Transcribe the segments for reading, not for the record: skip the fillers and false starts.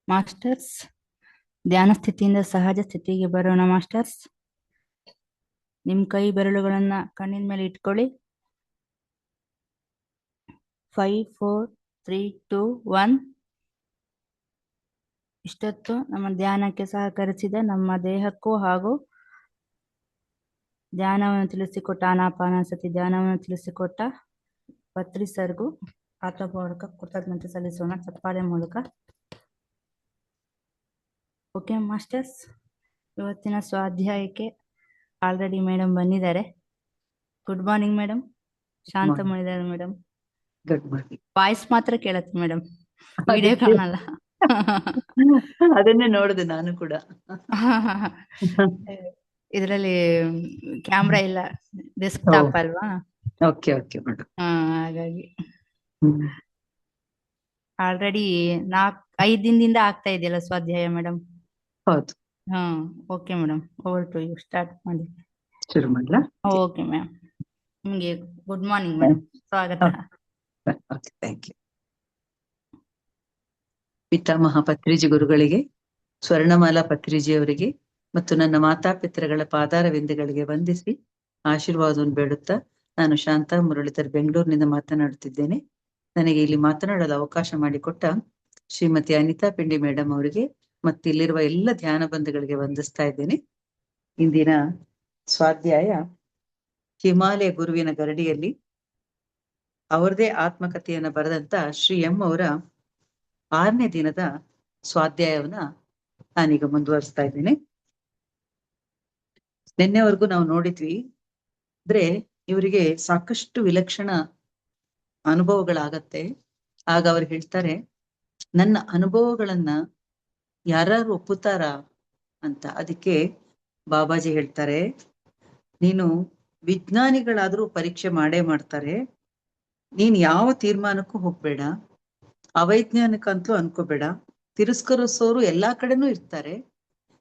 Masters, ಧ್ಯಾನ ಸ್ಥಿತಿಯಿಂದ ಸಹಜ ಸ್ಥಿತಿಗೆ ಬರೋಣ ಮಾಸ್ಟರ್ಸ್. ನಿಮ್ಮ ಕೈ ಬೆರಳುಗಳನ್ನ ಕಣ್ಣಿನ ಮೇಲೆ ಇಟ್ಕೊಳ್ಳಿ. 5 4 3 2 1. ಇಷ್ಟೊತ್ತು ನಮ್ಮ ಧ್ಯಾನಕ್ಕೆ ಸಹಕರಿಸಿದ ನಮ್ಮ ದೇಹಕ್ಕೂ ಹಾಗೂ ಧ್ಯಾನವನ್ನು ತಿಳಿಸಿಕೊಟ್ಟ ಆನಾಪಾನಸತಿ ಧ್ಯಾನವನ್ನು ತಿಳಿಸಿಕೊಟ್ಟ ಪತ್ರಿ ಸರ್ಗೂ ಆತ್ಮಪೂರ್ವಕ ಕೃತಜ್ಞತೆ ಸಲ್ಲಿಸೋಣ ಚಪ್ಪಾಳೆ ಮೂಲಕ. ಓಕೆ ಮಾಸ್ಟರ್ಸ್, ಇವತ್ತಿನ ಸ್ವಾಧ್ಯಾಯಕ್ಕೆ ಆಲ್ರೆಡಿ ಮೇಡಮ್ ಬಂದಿದ್ದಾರೆ. Good morning madam. ಶಾಂತ ಮಾಡಿದ್ದಾರೆ ಮೇಡಮ್. Good morning. ವಾಯ್ಸ್ ಮಾತ್ರ ಕೇಳತ್ತೆ ಮೇಡಮ್, ವಿಡಿಯೋ ಕಾಣಲ್ಲ. ಅದನ್ನೇ ನೋಡಿದೆ ನಾನು ಕೂಡ. ಇದರಲ್ಲಿ ಕ್ಯಾಮ್ರಾ ಇಲ್ಲ, ಡೆಸ್ಕ್ಟಾಪ್ ಅಲ್ವಾ. Okay okay madam. ಹಾಗಾಗಿ ಆಲ್ರೆಡಿ 5 ದಿನದಿಂದ ಆಗ್ತಾ ಇದೆಯಲ್ಲ ಸ್ವಾಧ್ಯಾಯ ಮೇಡಮ್? ಹೌದು. Okay madam, over to you. Start ಮಾಡಿ. ಶುರು ಮಾಡ್ಲಾ? Okay ma'am. ನಿಮಗೆ ಗುಡ್ ಮಾರ್ನಿಂಗ್ ಮೇಡಮ್, ಸ್ವಾಗತ. Okay, thank you. ಪಿತಾಮಹ ಪತ್ರಿಜಿ ಗುರುಗಳಿಗೆ, ಸ್ವರ್ಣಮಾಲಾ ಪತ್ರಿಜಿ ಅವರಿಗೆ ಮತ್ತು ನನ್ನ ಮಾತಾಪಿತೃಗಳ ಪಾದಾರವಿಂದಗಳಿಗೆ ವಂದಿಸಿ ಆಶೀರ್ವಾದವನ್ನು ಬೇಡುತ್ತಾ, ನಾನು ಶಾಂತಾ ಮುರಳೀಧರ್, ಬೆಂಗಳೂರಿನಿಂದ ಮಾತನಾಡುತ್ತಿದ್ದೇನೆ. ನನಗೆ ಇಲ್ಲಿ ಮಾತನಾಡಲು ಅವಕಾಶ ಮಾಡಿಕೊಟ್ಟ ಶ್ರೀಮತಿ ಅನಿತಾ ಪಿಂಡಿ ಮೇಡಮ್ ಅವರಿಗೆ ಮತ್ತು ಇಲ್ಲಿರುವ ಎಲ್ಲ ಧ್ಯಾನ ಬಂಧುಗಳಿಗೆ ವಂದಿಸ್ತಾ ಇದ್ದೇನೆ. ಇಂದಿನ ಸ್ವಾಧ್ಯಾಯ ಹಿಮಾಲಯ ಗುರುವಿನ ಗರಡಿಯಲ್ಲಿ ಅವರದೇ ಆತ್ಮಕಥೆಯನ್ನು ಬರೆದಂತ ಶ್ರೀ ಎಂ ಅವರ 6ನೇ ದಿನದ ಸ್ವಾಧ್ಯಾಯವನ್ನ ನಾನೀಗ ಮುಂದುವರಿಸ್ತಾ ಇದ್ದೇನೆ. ನಿನ್ನೆವರೆಗೂ ನಾವು ನೋಡಿದ್ವಿ ಅಂದ್ರೆ ಇವರಿಗೆ ಸಾಕಷ್ಟು ವಿಲಕ್ಷಣ ಅನುಭವಗಳಾಗತ್ತೆ. ಆಗ ಅವ್ರು ಹೇಳ್ತಾರೆ, ನನ್ನ ಅನುಭವಗಳನ್ನ ಯಾರು ಒಪ್ಪುತ್ತಾರ ಅಂತ. ಅದಕ್ಕೆ ಬಾಬಾಜಿ ಹೇಳ್ತಾರೆ, ನೀನು ವಿಜ್ಞಾನಿಗಳಾದ್ರೂ ಪರೀಕ್ಷೆ ಮಾಡೇ ಮಾಡ್ತಾರೆ, ನೀನ್ ಯಾವ ತೀರ್ಮಾನಕ್ಕೂ ಹೋಗ್ಬೇಡ, ಅವೈಜ್ಞಾನಿಕ ಅಂತೂ ಅನ್ಕೋಬೇಡ, ತಿರಸ್ಕರಿಸೋರು ಎಲ್ಲಾ ಕಡೆನೂ ಇರ್ತಾರೆ,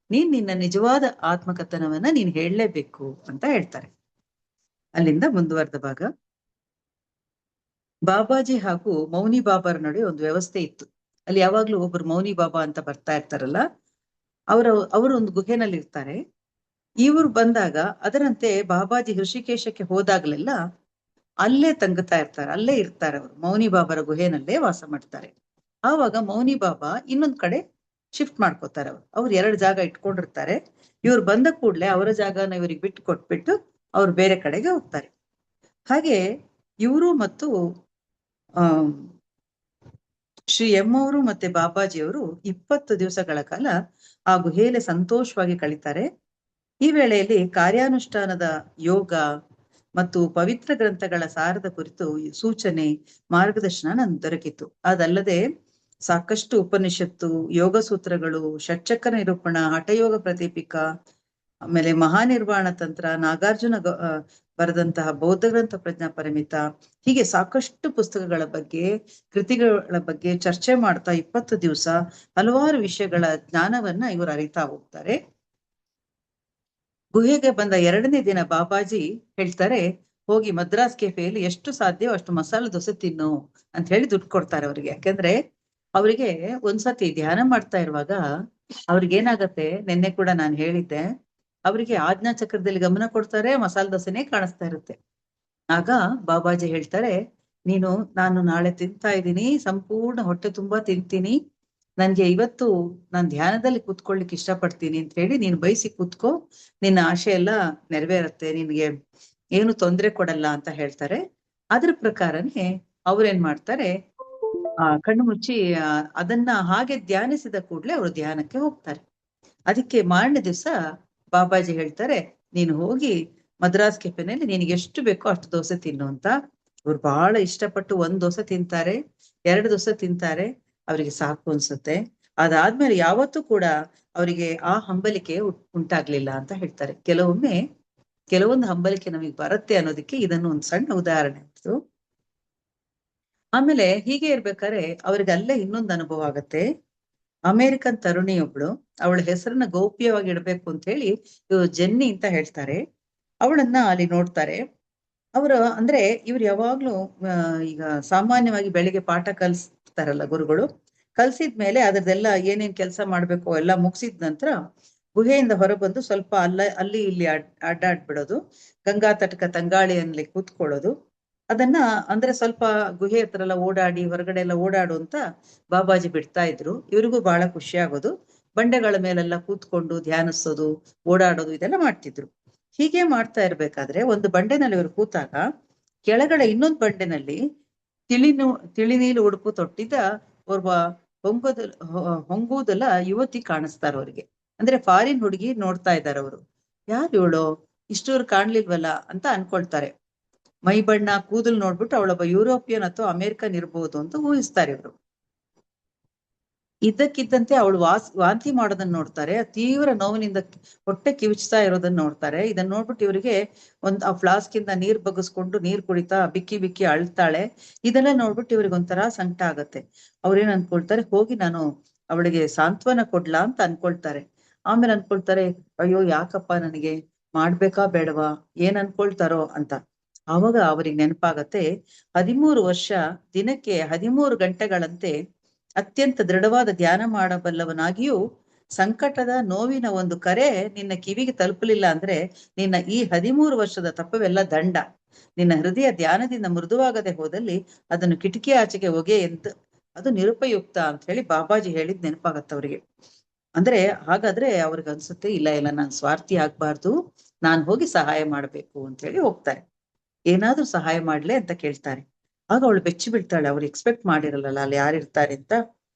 ನೀನ್ ನಿನ್ನ ನಿಜವಾದ ಆತ್ಮಕಥನವನ್ನ ನೀನ್ ಹೇಳಲೇಬೇಕು ಅಂತ ಹೇಳ್ತಾರೆ. ಅಲ್ಲಿಂದ ಮುಂದುವರೆದ ಭಾಗ. ಬಾಬಾಜಿ ಹಾಗೂ ಮೌನಿ ಬಾಬಾರ ನಡುವೆ ಒಂದು ವ್ಯವಸ್ಥೆ ಇತ್ತು. ಅಲ್ಲಿ ಯಾವಾಗ್ಲೂ ಒಬ್ರು ಮೌನಿ ಬಾಬಾ ಅಂತ ಬರ್ತಾ ಇರ್ತಾರಲ್ಲ, ಅವರು ಒಂದು ಗುಹೆನಲ್ಲಿ ಇರ್ತಾರೆ. ಇವ್ರು ಬಂದಾಗ ಅದರಂತೆ ಬಾಬಾಜಿ ಋಷಿಕೇಶಕ್ಕೆ ಹೋದಾಗ್ಲೆಲ್ಲ ಅಲ್ಲೇ ತಂಗುತ್ತಾ ಇರ್ತಾರೆ, ಅಲ್ಲೇ ಇರ್ತಾರೆ. ಅವರು ಮೌನಿ ಬಾಬಾರ ಗುಹೆನಲ್ಲೇ ವಾಸ ಮಾಡ್ತಾರೆ. ಆವಾಗ ಮೌನಿ ಬಾಬಾ ಇನ್ನೊಂದ್ ಕಡೆ ಶಿಫ್ಟ್ ಮಾಡ್ಕೋತಾರೆ. ಅವ್ರು 2 ಜಾಗ ಇಟ್ಕೊಂಡಿರ್ತಾರೆ. ಇವ್ರು ಬಂದ ಕೂಡ್ಲೆ ಅವರ ಜಾಗನ ಇವ್ರಿಗೆ ಬಿಟ್ಟು ಕೊಟ್ಬಿಟ್ಟು ಅವ್ರು ಬೇರೆ ಕಡೆಗೆ ಹೋಗ್ತಾರೆ. ಹಾಗೆ ಇವರು ಮತ್ತು ಶ್ರೀ ಎಂ ಅವರು ಮತ್ತೆ ಬಾಬಾಜಿಯವರು 20 ದಿವಸಗಳ ಕಾಲ ಆ ಗುಹೆಯಲ್ಲಿ ಸಂತೋಷವಾಗಿ ಕಳೀತಾರೆ. ಈ ವೇಳೆಯಲ್ಲಿ ಕಾರ್ಯಾನುಷ್ಠಾನದ ಯೋಗ ಮತ್ತು ಪವಿತ್ರ ಗ್ರಂಥಗಳ ಸಾರದ ಕುರಿತು ಸೂಚನೆ, ಮಾರ್ಗದರ್ಶನ ನನ್ಗೆ ದೊರಕಿತು. ಅದಲ್ಲದೆ ಸಾಕಷ್ಟು ಉಪನಿಷತ್ತು, ಯೋಗ ಸೂತ್ರಗಳು, ಷಟ್ಚಕ್ರ ನಿರೂಪಣ, ಹಠಯೋಗ ಪ್ರದೀಪಿಕಾ, ಆಮೇಲೆ ಮಹಾನಿರ್ವಾಣ ತಂತ್ರ, ನಾಗಾರ್ಜುನ ಬರೆದಂತಹ ಬೌದ್ಧ ಗ್ರಂಥ ಪ್ರಜ್ಞಾ ಪರಿಮಿತ, ಹೀಗೆ ಸಾಕಷ್ಟು ಪುಸ್ತಕಗಳ ಬಗ್ಗೆ, ಕೃತಿಗಳ ಬಗ್ಗೆ ಚರ್ಚೆ ಮಾಡ್ತಾ 20 ದಿವಸ ಹಲವಾರು ವಿಷಯಗಳ ಜ್ಞಾನವನ್ನ ಇವರು ಅರಿತಾ ಹೋಗ್ತಾರೆ. ಗುಹೆಗೆ ಬಂದ 2ನೇ ದಿನ ಬಾಬಾಜಿ ಹೇಳ್ತಾರೆ, ಹೋಗಿ ಮದ್ರಾಸ್ ಕೆಫೆಯಲ್ಲಿ ಎಷ್ಟು ಸಾಧ್ಯವೋ ಅಷ್ಟು ಮಸಾಲೆ ದೋಸೆ ತಿನ್ನು ಅಂತ ಹೇಳಿ ದುಡ್ಡು ಕೊಡ್ತಾರೆ ಅವ್ರಿಗೆ. ಯಾಕೆಂದ್ರೆ ಅವರಿಗೆ ಒಂದ್ಸತಿ ಧ್ಯಾನ ಮಾಡ್ತಾ ಇರುವಾಗ ಅವ್ರಿಗೇನಾಗತ್ತೆ, ನಿನ್ನೆ ಕೂಡ ನಾನು ಹೇಳಿದ್ದೆ, ಅವರಿಗೆ ಆಜ್ಞಾ ಚಕ್ರದಲ್ಲಿ ಗಮನ ಕೊಡ್ತಾರೆ, ಮಸಾಲೆ ದೋಸೆನೇ ಕಾಣಿಸ್ತಾ ಇರುತ್ತೆ. ಆಗ ಬಾಬಾಜಿ ಹೇಳ್ತಾರೆ, ನಾನು ನಾಳೆ ತಿಂತಾ ಇದ್ದೀನಿ, ಸಂಪೂರ್ಣ ಹೊಟ್ಟೆ ತುಂಬಾ ತಿಂತೀನಿ, ನನ್ಗೆ ಇವತ್ತು ನಾನು ಧ್ಯಾನದಲ್ಲಿ ಕೂತ್ಕೊಳ್ಳಿಕ್ಕೆ ಇಷ್ಟಪಡ್ತೀನಿ ಅಂತ ಹೇಳಿ ನೀನು ಬಯಸಿ ಕೂತ್ಕೋ, ನಿನ್ನ ಆಶೆ ಎಲ್ಲ ನೆರವೇರುತ್ತೆ, ನಿನ್ಗೆ ಏನು ತೊಂದರೆ ಕೊಡಲ್ಲ ಅಂತ ಹೇಳ್ತಾರೆ. ಅದ್ರ ಪ್ರಕಾರನೇ ಅವ್ರೇನ್ ಮಾಡ್ತಾರೆ, ಕಣ್ಣು ಮುಚ್ಚಿ ಅದನ್ನ ಹಾಗೆ ಧ್ಯಾನಿಸಿದ ಕೂಡ್ಲೆ ಅವರು ಧ್ಯಾನಕ್ಕೆ ಹೋಗ್ತಾರೆ. ಅದಕ್ಕೆ ಮಾರನೇ ದಿವಸ ಬಾಬಾಜಿ ಹೇಳ್ತಾರೆ, ನೀನು ಹೋಗಿ ಮದ್ರಾಸ್ ಕೆಫೆನಲ್ಲಿ ನಿನಗೆ ಎಷ್ಟು ಬೇಕೋ ಅಷ್ಟು ದೋಸೆ ತಿನ್ನು ಅಂತ. ಅವ್ರು ಬಹಳ ಇಷ್ಟಪಟ್ಟು 1 ದೋಸೆ ತಿಂತಾರೆ, 2 ದೋಸೆ ತಿಂತಾರೆ, ಅವರಿಗೆ ಸಾಕು ಅನ್ಸುತ್ತೆ. ಅದಾದ್ಮೇಲೆ ಯಾವತ್ತೂ ಕೂಡ ಅವರಿಗೆ ಆ ಹಂಬಲಿಕೆ ಉಂಟಾಗ್ಲಿಲ್ಲ ಅಂತ ಹೇಳ್ತಾರೆ. ಕೆಲವೊಂದು ಹಂಬಲಿಕೆ ನಮಗೆ ಬರುತ್ತೆ ಅನ್ನೋದಕ್ಕೆ ಇದನ್ನು ಒಂದು ಸಣ್ಣ ಉದಾಹರಣೆ ಇತ್ತು. ಆಮೇಲೆ ಹೀಗೆ ಇರ್ಬೇಕಾದ್ರೆ ಅವ್ರಿಗೆ ಅಲ್ಲೇ ಇನ್ನೊಂದು ಅನುಭವ ಆಗತ್ತೆ. ಅಮೇರಿಕನ್ ತರುಣಿಯೊಬ್ಳು, ಅವಳ ಹೆಸರನ್ನ ಗೌಪ್ಯವಾಗಿ ಇಡ್ಬೇಕು ಅಂತ ಹೇಳಿ ಇವ್ರು ಜೆನ್ನಿ ಅಂತ ಹೇಳ್ತಾರೆ, ಅವಳನ್ನ ಅಲ್ಲಿ ನೋಡ್ತಾರೆ. ಇವ್ರು ಯಾವಾಗ್ಲೂ ಈಗ ಸಾಮಾನ್ಯವಾಗಿ ಬೆಳಿಗ್ಗೆ ಪಾಠ ಕಲಿಸ್ತಾರಲ್ಲ ಗುರುಗಳು, ಕಲ್ಸಿದ್ಮೇಲೆ ಅದ್ರದ್ದೆಲ್ಲ ಏನೇನ್ ಕೆಲಸ ಮಾಡ್ಬೇಕು ಎಲ್ಲ ಮುಗಿಸಿದ ನಂತರ ಗುಹೆಯಿಂದ ಹೊರಬಂದು ಸ್ವಲ್ಪ ಅಲ್ಲಿ ಇಲ್ಲಿ ಅಡ್ಡಾಡ್ಬಿಡೋದು, ಗಂಗಾ ತಟಕ ತಂಗಾಳಿಯಲ್ಲಿ ಕೂತ್ಕೊಳ್ಳೋದು. ಅದನ್ನ ಅಂದ್ರೆ ಸ್ವಲ್ಪ ಗುಹೆ ಹತ್ರ ಎಲ್ಲ ಓಡಾಡಿ ಹೊರಗಡೆ ಎಲ್ಲ ಓಡಾಡು ಅಂತ ಬಾಬಾಜಿ ಬಿಡ್ತಾ ಇದ್ರು. ಇವ್ರಿಗೂ ಬಹಳ ಖುಷಿ ಆಗೋದು. ಬಂಡೆಗಳ ಮೇಲೆಲ್ಲ ಕೂತ್ಕೊಂಡು ಧ್ಯಾನಿಸೋದು, ಓಡಾಡೋದು ಇದೆಲ್ಲ ಮಾಡ್ತಿದ್ರು. ಹೀಗೆ ಮಾಡ್ತಾ ಇರ್ಬೇಕಾದ್ರೆ ಒಂದು ಬಂಡೆನಲ್ಲಿ ಇವರು ಕೂತಾಗ ಕೆಳಗಡೆ ಇನ್ನೊಂದು ಬಂಡೆನಲ್ಲಿ ತಿಳಿ ನೀಲಿ ಉಡುಪು ತೊಟ್ಟಿದ್ದ ಒಬ್ಬ ಹೊಂಗುದಲ್ಲ ಯುವತಿ ಕಾಣಿಸ್ತಾರ ಅವ್ರಿಗೆ. ಅಂದ್ರೆ ಫಾರಿನ್ ಹುಡುಗಿ ನೋಡ್ತಾ ಇದ್ದಾರೆ ಅವರು. ಯಾರು ಇವಳು, ಇಷ್ಟೂರು ಕಾಣ್ಲಿಲ್ವಲ್ಲ ಅಂತ ಅನ್ಕೊಳ್ತಾರೆ. ಮೈ ಬಣ್ಣ ಕೂದಲು ನೋಡ್ಬಿಟ್ಟು ಅವಳೊಬ್ಬ ಯುರೋಪಿಯನ್ ಅಥವಾ ಅಮೆರಿಕನ್ ಇರ್ಬೋದು ಅಂತ ಊಹಿಸ್ತಾರೆ ಇವರು. ಇದ್ದಕ್ಕಿದ್ದಂತೆ ಅವಳು ವಾಂತಿ ಮಾಡೋದನ್ನ ನೋಡ್ತಾರೆ. ತೀವ್ರ ನೋವಿನಿಂದ ಹೊಟ್ಟೆ ಕಿವುಚ್ತಾ ಇರೋದನ್ನ ನೋಡ್ತಾರೆ. ಇದನ್ನ ನೋಡ್ಬಿಟ್ಟು ಇವರಿಗೆ ಆ ಫ್ಲಾಸ್ಕ್ ಇಂದ ನೀರ್ ಬಗ್ಗಿಸ್ಕೊಂಡು ನೀರ್ ಕುಡಿತಾ ಬಿಕ್ಕಿ ಬಿಕ್ಕಿ ಅಳ್ತಾಳೆ. ಇದೆಲ್ಲ ನೋಡ್ಬಿಟ್ಟು ಇವ್ರಿಗೆ ಒಂಥರ ಸಂಕಟ ಆಗತ್ತೆ. ಅವ್ರೇನ್ ಅನ್ಕೊಳ್ತಾರೆ, ಹೋಗಿ ನಾನು ಅವಳಿಗೆ ಸಾಂತ್ವನ ಕೊಡ್ಲಾ ಅಂತ ಅನ್ಕೊಳ್ತಾರೆ. ಆಮೇಲೆ ಅನ್ಕೊಳ್ತಾರೆ, ಅಯ್ಯೋ ಯಾಕಪ್ಪ ನನಗೆ ಮಾಡ್ಬೇಕಾ ಬೇಡವಾ, ಏನ್ ಅನ್ಕೊಳ್ತಾರೋ ಅಂತ. ಆವಾಗ ಅವ್ರಿಗೆ ನೆನಪಾಗತ್ತೆ, 13 ವರ್ಷ ದಿನಕ್ಕೆ 13 ಗಂಟೆಗಳಂತೆ ಅತ್ಯಂತ ದೃಢವಾದ ಧ್ಯಾನ ಮಾಡಬಲ್ಲವನಾಗಿಯೂ ಸಂಕಟದ ನೋವಿನ ಒಂದು ಕರೆ ನಿನ್ನ ಕಿವಿಗೆ ತಲುಪಲಿಲ್ಲ ಅಂದ್ರೆ ನಿನ್ನ ಈ 13 ವರ್ಷದ ತಪ್ಪವೆಲ್ಲ ದಂಡ. ನಿನ್ನ ಹೃದಯ ಧ್ಯಾನದಿಂದ ಮೃದುವಾಗದೆ ಹೋದಲ್ಲಿ ಅದನ್ನು ಕಿಟಕಿ ಆಚೆಗೆ ಒಗೆ ಎಂದು ಅದು ನಿರುಪಯುಕ್ತ ಅಂತ ಹೇಳಿ ಬಾಬಾಜಿ ಹೇಳಿದ್ ನೆನಪಾಗತ್ತ ಅವ್ರಿಗೆ. ಅಂದ್ರೆ ಹಾಗಾದ್ರೆ ಅವ್ರಿಗೆ ಅನ್ಸುತ್ತೆ, ಇಲ್ಲ ನಾನು ಸ್ವಾರ್ಥಿ ಆಗ್ಬಾರ್ದು, ನಾನ್ ಹೋಗಿ ಸಹಾಯ ಮಾಡ್ಬೇಕು ಅಂತ ಹೇಳಿ ಹೋಗ್ತಾರೆ. ಏನಾದ್ರೂ ಸಹಾಯ ಮಾಡ್ಲೆ ಅಂತ ಕೇಳ್ತಾರೆ. ಆಗ ಅವಳು ಬೆಚ್ಚಿ ಬೀಳ್ತಾಳೆ. ಅವ್ರು ಎಕ್ಸ್ಪೆಕ್ಟ್ ಮಾಡಿರಲ್ಲ ಅಲ್ಲಿ ಯಾರಿರ್ತಾರೆ ಅಂತ.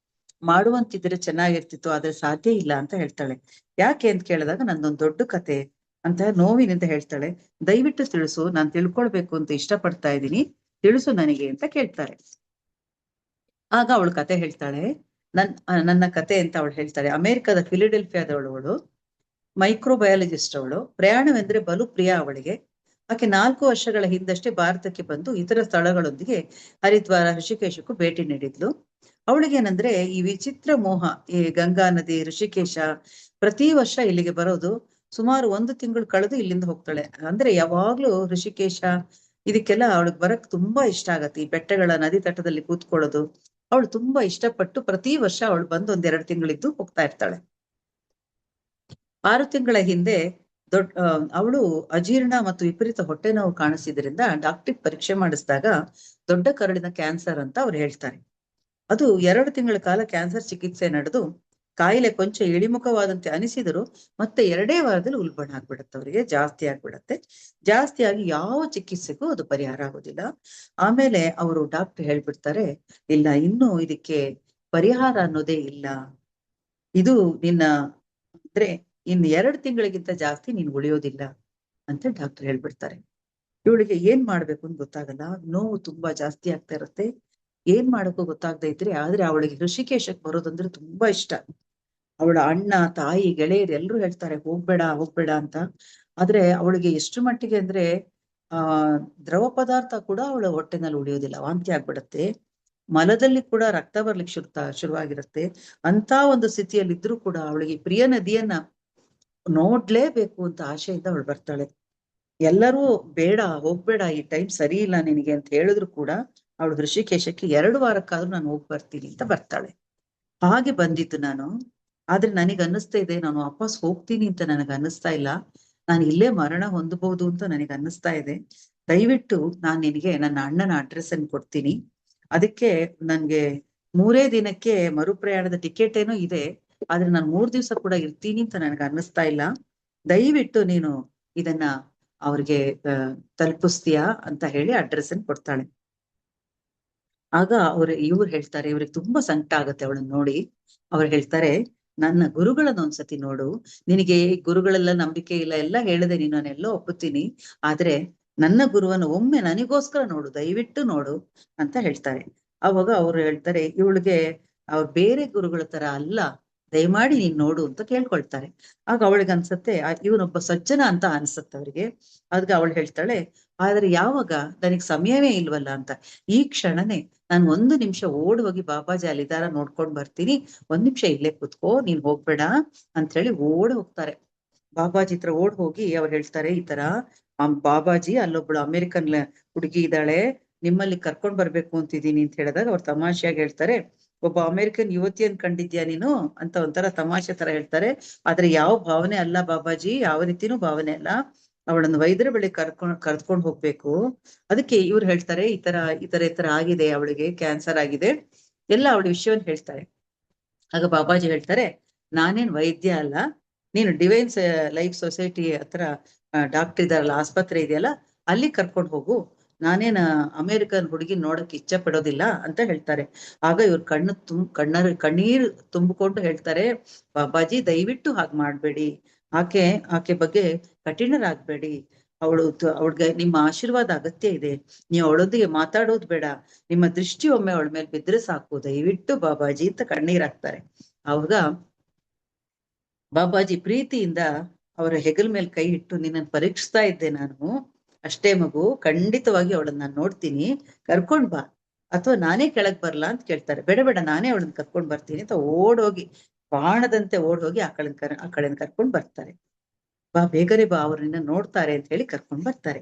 ಮಾಡುವಂತಿದ್ರೆ ಚೆನ್ನಾಗಿರ್ತಿತ್ತು, ಆದ್ರೆ ಸಾಧ್ಯ ಇಲ್ಲ ಅಂತ ಹೇಳ್ತಾಳೆ. ಯಾಕೆ ಅಂತ ಕೇಳಿದಾಗ, ನಂದೊಂದು ದೊಡ್ಡ ಕತೆ ಅಂತ ನೋವಿನಿಂದ ಹೇಳ್ತಾಳೆ. ದಯವಿಟ್ಟು ತಿಳಿಸು, ನಾನ್ ತಿಳ್ಕೊಳ್ಬೇಕು ಅಂತ ಇಷ್ಟಪಡ್ತಾ ಇದ್ದೀನಿ, ತಿಳಿಸು ನನಗೆ ಅಂತ ಕೇಳ್ತಾರೆ. ಆಗ ಅವಳು ಕತೆ ಹೇಳ್ತಾಳೆ. ನನ್ನ ಕತೆ ಅಂತ ಅವಳು ಹೇಳ್ತಾಳೆ. ಅಮೆರಿಕದ ಫಿಲಿಡೆಲ್ಫಿಯಾದವಳು, ಮೈಕ್ರೋಬಯಾಲಜಿಸ್ಟ್ ಅವಳು. ಪ್ರಯಾಣವೆಂದ್ರೆ ಬಲು ಪ್ರಿಯ ಅವಳಿಗೆ. ಆಕೆ 4 ವರ್ಷಗಳ ಹಿಂದಷ್ಟೇ ಭಾರತಕ್ಕೆ ಬಂದು ಇತರ ಸ್ಥಳಗಳೊಂದಿಗೆ ಹರಿದ್ವಾರ, ಋಷಿಕೇಶಕ್ಕೂ ಭೇಟಿ ನೀಡಿದ್ಲು. ಅವಳಿಗೇನಂದ್ರೆ ಈ ವಿಚಿತ್ರ ಮೋಹ, ಈ ಗಂಗಾ ನದಿ, ಋಷಿಕೇಶ, ಪ್ರತಿ ವರ್ಷ ಇಲ್ಲಿಗೆ ಬರೋದು. ಸುಮಾರು 1 ತಿಂಗಳು ಕಳೆದು ಇಲ್ಲಿಂದ ಹೋಗ್ತಾಳೆ. ಅಂದ್ರೆ ಯಾವಾಗ್ಲೂ ಋಷಿಕೇಶ ಇದಕ್ಕೆಲ್ಲ ಅವಳಿಗೆ ಬರಕ್ ತುಂಬಾ ಇಷ್ಟ ಆಗತ್ತೆ. ಈ ಬೆಟ್ಟಗಳ ನದಿ ತಟದಲ್ಲಿ ಕೂತ್ಕೊಳ್ಳೋದು ಅವಳು ತುಂಬಾ ಇಷ್ಟಪಟ್ಟು ಪ್ರತಿ ವರ್ಷ ಅವಳು ಬಂದು 1-2 ತಿಂಗಳಿದ್ದು ಹೋಗ್ತಾ ಇರ್ತಾಳೆ. 6 ತಿಂಗಳ ಹಿಂದೆ ಅವಳು ಅಜೀರ್ಣ ಮತ್ತು ವಿಪರೀತ ಹೊಟ್ಟೆ ನೋವು ಕಾಣಿಸಿದ್ರಿಂದ ಡಾಕ್ಟರ್ ಪರೀಕ್ಷೆ ಮಾಡಿಸಿದಾಗ ದೊಡ್ಡ ಕರಳಿನ ಕ್ಯಾನ್ಸರ್ ಅಂತ ಅವ್ರು ಹೇಳ್ತಾರೆ. ಅದು 2 ತಿಂಗಳ ಕಾಲ ಕ್ಯಾನ್ಸರ್ ಚಿಕಿತ್ಸೆ ನಡೆದು ಕಾಯಿಲೆ ಕೊಂಚ ಇಳಿಮುಖವಾದಂತೆ ಅನಿಸಿದ್ರು ಮತ್ತೆ 2 ವಾರದಲ್ಲಿ ಉಲ್ಬಣ ಆಗ್ಬಿಡತ್ತೆ. ಅವರಿಗೆ ಜಾಸ್ತಿ ಆಗ್ಬಿಡತ್ತೆ. ಜಾಸ್ತಿ ಆಗಿ ಯಾವ ಚಿಕಿತ್ಸೆಗೂ ಅದು ಪರಿಹಾರ ಆಗೋದಿಲ್ಲ. ಆಮೇಲೆ ಅವರು ಡಾಕ್ಟರ್ ಹೇಳ್ಬಿಡ್ತಾರೆ, ಇಲ್ಲ ಇನ್ನು ಇದಕ್ಕೆ ಪರಿಹಾರ ಅನ್ನೋದೇ ಇಲ್ಲ, ಇದು ನಿನ್ನ ಅಂದ್ರೆ ಇನ್ನು 2 ತಿಂಗಳಿಗಿಂತ ಜಾಸ್ತಿ ನೀನು ಉಳಿಯೋದಿಲ್ಲ ಅಂತ ಡಾಕ್ಟರ್ ಹೇಳ್ಬಿಡ್ತಾರೆ. ಇವಳಿಗೆ ಏನ್ ಮಾಡ್ಬೇಕು ಅಂತ ಗೊತ್ತಾಗಲ್ಲ. ನೋವು ತುಂಬಾ ಜಾಸ್ತಿ ಆಗ್ತಾ ಇರತ್ತೆ. ಏನ್ ಮಾಡಕ್ಕೂ ಗೊತ್ತಾಗದೆ ಇದ್ರೆ, ಆದ್ರೆ ಅವಳಿಗೆ ಋಷಿಕೇಶಕ್ಕೆ ಬರೋದಂದ್ರೆ ತುಂಬಾ ಇಷ್ಟ. ಅವಳ ಅಣ್ಣ, ತಾಯಿ, ಗೆಳೆಯರು ಎಲ್ರು ಹೇಳ್ತಾರೆ ಹೋಗ್ಬೇಡ ಹೋಗ್ಬೇಡ ಅಂತ. ಆದ್ರೆ ಅವಳಿಗೆ ಎಷ್ಟು ಮಟ್ಟಿಗೆ ಅಂದ್ರೆ ದ್ರವ ಪದಾರ್ಥ ಕೂಡ ಅವಳ ಹೊಟ್ಟೆನಲ್ಲಿ ಉಳಿಯೋದಿಲ್ಲ, ವಾಂತಿ ಆಗ್ಬಿಡತ್ತೆ. ಮಲದಲ್ಲಿ ಕೂಡ ರಕ್ತ ಬರ್ಲಿಕ್ಕೆ ಶುರುವಾಗಿರುತ್ತೆ. ಅಂತ ಒಂದು ಸ್ಥಿತಿಯಲ್ಲಿ ಇದ್ರೂ ಕೂಡ ಅವಳಿಗೆ ಪ್ರಿಯ ನದಿಯನ್ನ ನೋಡ್ಲೇಬೇಕು ಅಂತ ಆಶೆಯಿಂದ ಅವಳು ಬರ್ತಾಳೆ. ಎಲ್ಲರೂ ಬೇಡ ಹೋಗ್ಬೇಡ, ಈ ಟೈಮ್ ಸರಿ ಇಲ್ಲ ನಿನಗೆ ಅಂತ ಹೇಳಿದ್ರು ಕೂಡ ಅವಳು ಋಷಿಕೇಶಕ್ಕೆ 2 ವಾರಕ್ಕಾದ್ರೂ ನಾನು ಹೋಗಿ ಬರ್ತೀನಿ ಅಂತ ಬರ್ತಾಳೆ. ಹಾಗೆ ಬಂದಿದ್ದು ನಾನು. ಆದ್ರೆ ನನಗೆ ಅನ್ನಿಸ್ತಾ ಇದೆ, ನಾನು ವಾಪಸ್ ಹೋಗ್ತೀನಿ ಅಂತ ನನಗೆ ಅನ್ನಿಸ್ತಾ ಇಲ್ಲ. ನಾನು ಇಲ್ಲೇ ಮರಣ ಹೊಂದಬಹುದು ಅಂತ ನನಗೆ ಅನ್ನಿಸ್ತಾ ಇದೆ. ದಯವಿಟ್ಟು ನಾನು ನಿನಗೆ ನನ್ನ ಅಣ್ಣನ ಅಡ್ರೆಸ್ ಅನ್ನು ಕೊಡ್ತೀನಿ. ಅದಕ್ಕೆ ನನ್ಗೆ 3 ದಿನಕ್ಕೆ ಮರುಪ್ರಯಾಣದ ಟಿಕೆಟ್ ಏನೋ ಇದೆ, ಆದ್ರೆ ನಾನು 3 ದಿವಸ ಕೂಡ ಇರ್ತೀನಿ ಅಂತ ನನಗೆ ಅನ್ನಿಸ್ತಾ ಇಲ್ಲ. ದಯವಿಟ್ಟು ನೀನು ಇದನ್ನ ಅವ್ರಿಗೆ ತಲುಪಿಸ್ತೀಯಾ ಅಂತ ಹೇಳಿ ಅಡ್ರೆಸ್ ಅನ್ನು ಕೊಡ್ತಾಳೆ. ಆಗ ಇವ್ರು ಹೇಳ್ತಾರೆ, ಇವ್ರಿಗೆ ತುಂಬಾ ಸಂಕಟ ಆಗತ್ತೆ ಅವಳನ್ನ ನೋಡಿ. ಅವ್ರು ಹೇಳ್ತಾರೆ, ನನ್ನ ಗುರುಗಳನ್ನ ಒಂದ್ಸತಿ ನೋಡು, ನಿನಗೆ ಗುರುಗಳೆಲ್ಲ ನಂಬಿಕೆ ಇಲ್ಲ ಎಲ್ಲ ಹೇಳಿದೆ ನೀನು, ನಾನೆಲ್ಲೋ ಒಪ್ಪುತ್ತೀನಿ, ಆದ್ರೆ ನನ್ನ ಗುರುವನ್ನು ಒಮ್ಮೆ ನನಗೋಸ್ಕರ ನೋಡು, ದಯವಿಟ್ಟು ನೋಡು ಅಂತ ಹೇಳ್ತಾರೆ. ಅವಾಗ ಅವ್ರು ಹೇಳ್ತಾರೆ, ಇವಳಿಗೆ ಅವ್ರು ಬೇರೆ ಗುರುಗಳ ತರ ಅಲ್ಲ, ದಯಮಾಡಿ ನೀನ್ ನೋಡು ಅಂತ ಕೇಳ್ಕೊಳ್ತಾರೆ. ಆಗ ಅವಳಿಗೆ ಅನ್ಸತ್ತೆ ಇವನೊಬ್ಬ ಸಜ್ಜನ ಅಂತ ಅನ್ಸತ್ತೆ ಅವ್ರಿಗೆ. ಆಗ ಅವಳು ಹೇಳ್ತಾಳೆ, ಆದ್ರೆ ಯಾವಾಗ, ನನಗ್ ಸಮಯವೇ ಇಲ್ವಲ್ಲ ಅಂತ. ಈ ಕ್ಷಣನೇ ನಾನು 1 ನಿಮಿಷ ಓಡ್ ಹೋಗಿ ಬಾಬಾಜಿ ಅಲ್ಲಿದಾರ ನೋಡ್ಕೊಂಡ್ ಬರ್ತೀನಿ, 1 ನಿಮಿಷ ಇಲ್ಲೇ ಕೂತ್ಕೋ, ನೀನ್ ಹೋಗ್ಬೇಡ ಅಂತ ಹೇಳಿ ಓಡ್ ಹೋಗ್ತಾರೆ. ಬಾಬಾಜಿ ಹತ್ರ ಓಡ್ ಹೋಗಿ ಅವ್ರು ಹೇಳ್ತಾರೆ, ಈ ತರ ಬಾಬಾಜಿ ಅಲ್ಲೊಬ್ಳು ಅಮೆರಿಕನ್ ಹುಡುಗಿ ಇದ್ದಾಳೆ, ನಿಮ್ಮಲ್ಲಿ ಕರ್ಕೊಂಡ್ ಬರ್ಬೇಕು ಅಂತಿದ್ದೀನಿ ಅಂತ ಹೇಳಿದಾಗ ಅವ್ರು ತಮಾಷೆಯಾಗಿ ಹೇಳ್ತಾರೆ, ಒಬ್ಬ ಅಮೆರಿಕನ್ ಯುವತಿಯನ್ ಕಂಡಿದ್ಯಾ ನೀನು ಅಂತ ಒಂಥರ ತಮಾಷೆ ತರ ಹೇಳ್ತಾರೆ. ಆದ್ರೆ ಯಾವ ಭಾವನೆ ಅಲ್ಲ ಬಾಬಾಜಿ, ಯಾವ ರೀತಿನೂ ಭಾವನೆ ಅಲ್ಲ. ಅವಳನ್ನು ವೈದ್ಯರ ಬಳಿ ಕರ್ದ್ಕೊಂಡು ಹೋಗ್ಬೇಕು. ಅದಕ್ಕೆ ಇವ್ರು ಹೇಳ್ತಾರೆ ಈ ತರ ಆಗಿದೆ, ಅವಳಿಗೆ ಕ್ಯಾನ್ಸರ್ ಆಗಿದೆ, ಎಲ್ಲ ಅವಳ ವಿಷಯವನ್ನು ಹೇಳ್ತಾರೆ. ಆಗ ಬಾಬಾಜಿ ಹೇಳ್ತಾರೆ, ನಾನೇನ್ ವೈದ್ಯ ಅಲ್ಲ, ನೀನು ಡಿವೈನ್ ಲೈಫ್ ಸೊಸೈಟಿ ಹತ್ರ ಡಾಕ್ಟರ್ ಇದಾರಲ್ಲ, ಆಸ್ಪತ್ರೆ ಇದೆಯಲ್ಲ, ಅಲ್ಲಿ ಕರ್ಕೊಂಡು ಹೋಗು. ನಾನೇನ ಅಮೆರಿಕನ್ ಹುಡುಗಿ ನೋಡಕ್ ಇಚ್ಛೆ ಪಡೋದಿಲ್ಲ ಅಂತ ಹೇಳ್ತಾರೆ. ಆಗ ಇವ್ರ ಕಣ್ಣೀರು ತುಂಬಿಕೊಂಡು ಹೇಳ್ತಾರೆ, ಬಾಬಾಜಿ ದಯವಿಟ್ಟು ಹಾಗೆ ಮಾಡ್ಬೇಡಿ, ಆಕೆ ಬಗ್ಗೆ ಕಠಿಣರಾಗ್ಬೇಡಿ. ಅವಳಿಗೆ ನಿಮ್ಮ ಆಶೀರ್ವಾದ ಅಗತ್ಯ ಇದೆ. ನೀವು ಅವಳೊಂದಿಗೆ ಮಾತಾಡೋದು ಬೇಡ, ನಿಮ್ಮ ದೃಷ್ಟಿ ಒಮ್ಮೆ ಅವಳ ಮೇಲೆ ಬಿದ್ರೆ ಸಾಕು, ದಯವಿಟ್ಟು ಬಾಬಾಜಿ ಅಂತ ಕಣ್ಣೀರ್ ಹಾಕ್ತಾರೆ. ಆವಾಗ ಬಾಬಾಜಿ ಪ್ರೀತಿಯಿಂದ ಅವರ ಹೆಗಲ ಮೇಲೆ ಕೈ ಇಟ್ಟು, ನಿನ್ನನ್ನು ಪರೀಕ್ಷಿಸ್ತಾ ಇದ್ದೆ ನಾನು ಅಷ್ಟೇ ಮಗು, ಖಂಡಿತವಾಗಿ ಅವಳನ್ನ ನಾನು ನೋಡ್ತೀನಿ, ಕರ್ಕೊಂಡ್ ಬಾ, ಅಥವಾ ನಾನೇ ಕೆಳಗ್ ಬರ್ಲಾ ಅಂತ ಕೇಳ್ತಾರೆ. ಬೇಡ ನಾನೇ ಅವಳನ್ನ ಕರ್ಕೊಂಡ್ ಬರ್ತೀನಿ ಅಂತ ಓಡೋಗಿ, ಬಾಣದಂತೆ ಓಡೋಗಿ ಆ ಕಡೆನ ಕರ್ಕೊಂಡ್ ಬರ್ತಾರೆ. ಬಾ ಬೇಗನೆ ಬಾ, ಅವ್ರು ನಿನ್ನ ನೋಡ್ತಾರೆ ಅಂತ ಹೇಳಿ ಕರ್ಕೊಂಡ್ ಬರ್ತಾರೆ.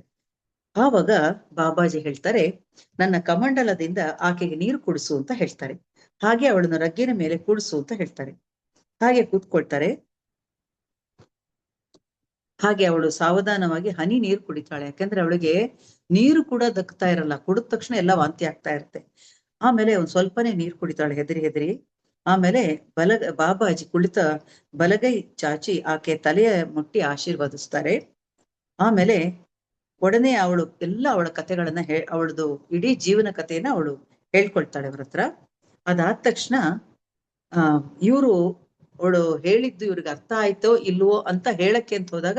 ಆವಾಗ ಬಾಬಾಜಿ ಹೇಳ್ತಾರೆ, ನನ್ನ ಕಮಂಡಲದಿಂದ ಆಕೆಗೆ ನೀರು ಕುಡಿಸು ಅಂತ ಹೇಳ್ತಾರೆ. ಹಾಗೆ ಅವಳನ್ನು ರಗ್ಗಿನ ಮೇಲೆ ಕುಡಿಸು ಅಂತ ಹೇಳ್ತಾರೆ. ಹಾಗೆ ಕೂತ್ಕೊಳ್ತಾರೆ. ಹಾಗೆ ಅವಳು ಸಾವಧಾನವಾಗಿ ಹನಿ ನೀರು ಕುಡಿತಾಳೆ. ಯಾಕಂದ್ರೆ ಅವಳಿಗೆ ನೀರು ಕೂಡ ದಕ್ತಾ ಇರಲ್ಲ, ಕುಡಿದ ತಕ್ಷಣ ಎಲ್ಲ ವಾಂತಿ ಆಗ್ತಾ ಇರುತ್ತೆ. ಆಮೇಲೆ ಒಂದ್ ಸ್ವಲ್ಪನೇ ನೀರು ಕುಡಿತಾಳೆ ಹೆದರಿ. ಆಮೇಲೆ ಬಾಬಾಜಿ ಕುಳಿತ ಬಲಗೈ ಚಾಚಿ ಆಕೆ ತಲೆಯ ಮುಟ್ಟಿ ಆಶೀರ್ವದಿಸ್ತಾರೆ. ಆಮೇಲೆ ಒಡನೆ ಅವಳ ಕಥೆಗಳನ್ನ ಅವಳದು ಇಡೀ ಜೀವನ ಕಥೆಯನ್ನ ಅವಳು ಹೇಳ್ಕೊಳ್ತಾಳೆ ಅವ್ರ ಹತ್ರ. ಅದಾದ ತಕ್ಷಣ ಅವಳು ಹೇಳಿದ್ದು ಇವ್ರಿಗೆ ಅರ್ಥ ಆಯ್ತೋ ಇಲ್ವೋ ಅಂತ ಹೇಳಕ್ಕೆ ಅಂತ ಹೋದಾಗ,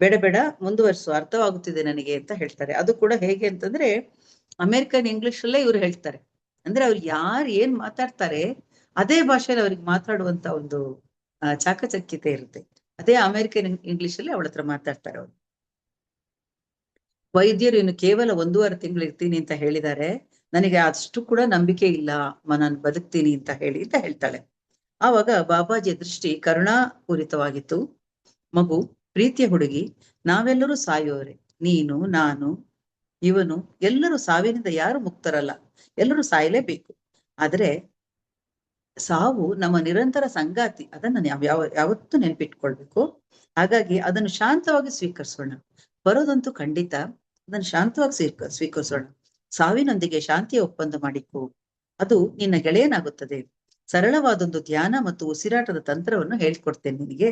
ಬೇಡ ಮುಂದುವರ್ಸು, ಅರ್ಥವಾಗುತ್ತಿದೆ ನನಗೆ ಅಂತ ಹೇಳ್ತಾರೆ. ಅದು ಕೂಡ ಹೇಗೆ ಅಂತಂದ್ರೆ ಅಮೆರಿಕನ್ ಇಂಗ್ಲಿಷ್ ಅಲ್ಲೇ ಇವ್ರು ಹೇಳ್ತಾರೆ. ಅಂದ್ರೆ ಅವ್ರು ಯಾರು ಏನ್ ಮಾತಾಡ್ತಾರೆ ಅದೇ ಭಾಷೆಯಲ್ಲಿ ಅವ್ರಿಗೆ ಮಾತಾಡುವಂತ ಒಂದು ಚಾಕಚಕ್ಯತೆ ಇರುತ್ತೆ. ಅದೇ ಅಮೆರಿಕನ್ ಇಂಗ್ಲಿಷ್ ಅಲ್ಲಿ ಅವಳ ಹತ್ರ ಮಾತಾಡ್ತಾರೆ ಅವ್ರು. ವೈದ್ಯರು ಇನ್ನು ಕೇವಲ 1.5 ತಿಂಗಳು ಇರ್ತೀನಿ ಅಂತ ಹೇಳಿದ್ದಾರೆ, ನನಗೆ ಅಷ್ಟು ಕೂಡ ನಂಬಿಕೆ ಇಲ್ಲ, ನಾನು ಬದುಕ್ತೀನಿ ಅಂತ ಹೇಳ್ತಾಳೆ. ಆವಾಗ ಬಾಬಾಜಿಯ ದೃಷ್ಟಿ ಕರುಣಾಪೂರಿತವಾಗಿತ್ತು. ಮಗು, ಪ್ರೀತಿಯ ಹುಡುಗಿ, ನಾವೆಲ್ಲರೂ ಸಾಯೋರೆ, ನೀನು, ನಾನು, ಇವನು, ಎಲ್ಲರೂ ಸಾವಿನಿಂದ ಯಾರು ಮುಕ್ತರಲ್ಲ, ಎಲ್ಲರೂ ಸಾಯಲೇಬೇಕು. ಆದ್ರೆ ಸಾವು ನಮ್ಮ ನಿರಂತರ ಸಂಗಾತಿ, ಅದನ್ನ ಯಾವತ್ತೂ ನೆನ್ಪಿಟ್ಕೊಳ್ಬೇಕು. ಹಾಗಾಗಿ ಅದನ್ನು ಶಾಂತವಾಗಿ ಸ್ವೀಕರಿಸೋಣ. ಬರೋದಂತೂ ಖಂಡಿತ, ಅದನ್ನು ಶಾಂತವಾಗಿ ಸ್ವೀಕರಿಸೋಣ. ಸಾವಿನೊಂದಿಗೆ ಶಾಂತಿಯ ಒಪ್ಪಂದ ಮಾಡಿಕೊ, ಅದು ನಿನ್ನ ಗೆಳೆಯನಾಗುತ್ತದೆ. ಸರಳವಾದೊಂದು ಧ್ಯಾನ ಮತ್ತು ಉಸಿರಾಟದ ತಂತ್ರವನ್ನು ಹೇಳ್ಕೊಡ್ತೇನೆ ನಿನಗೆ.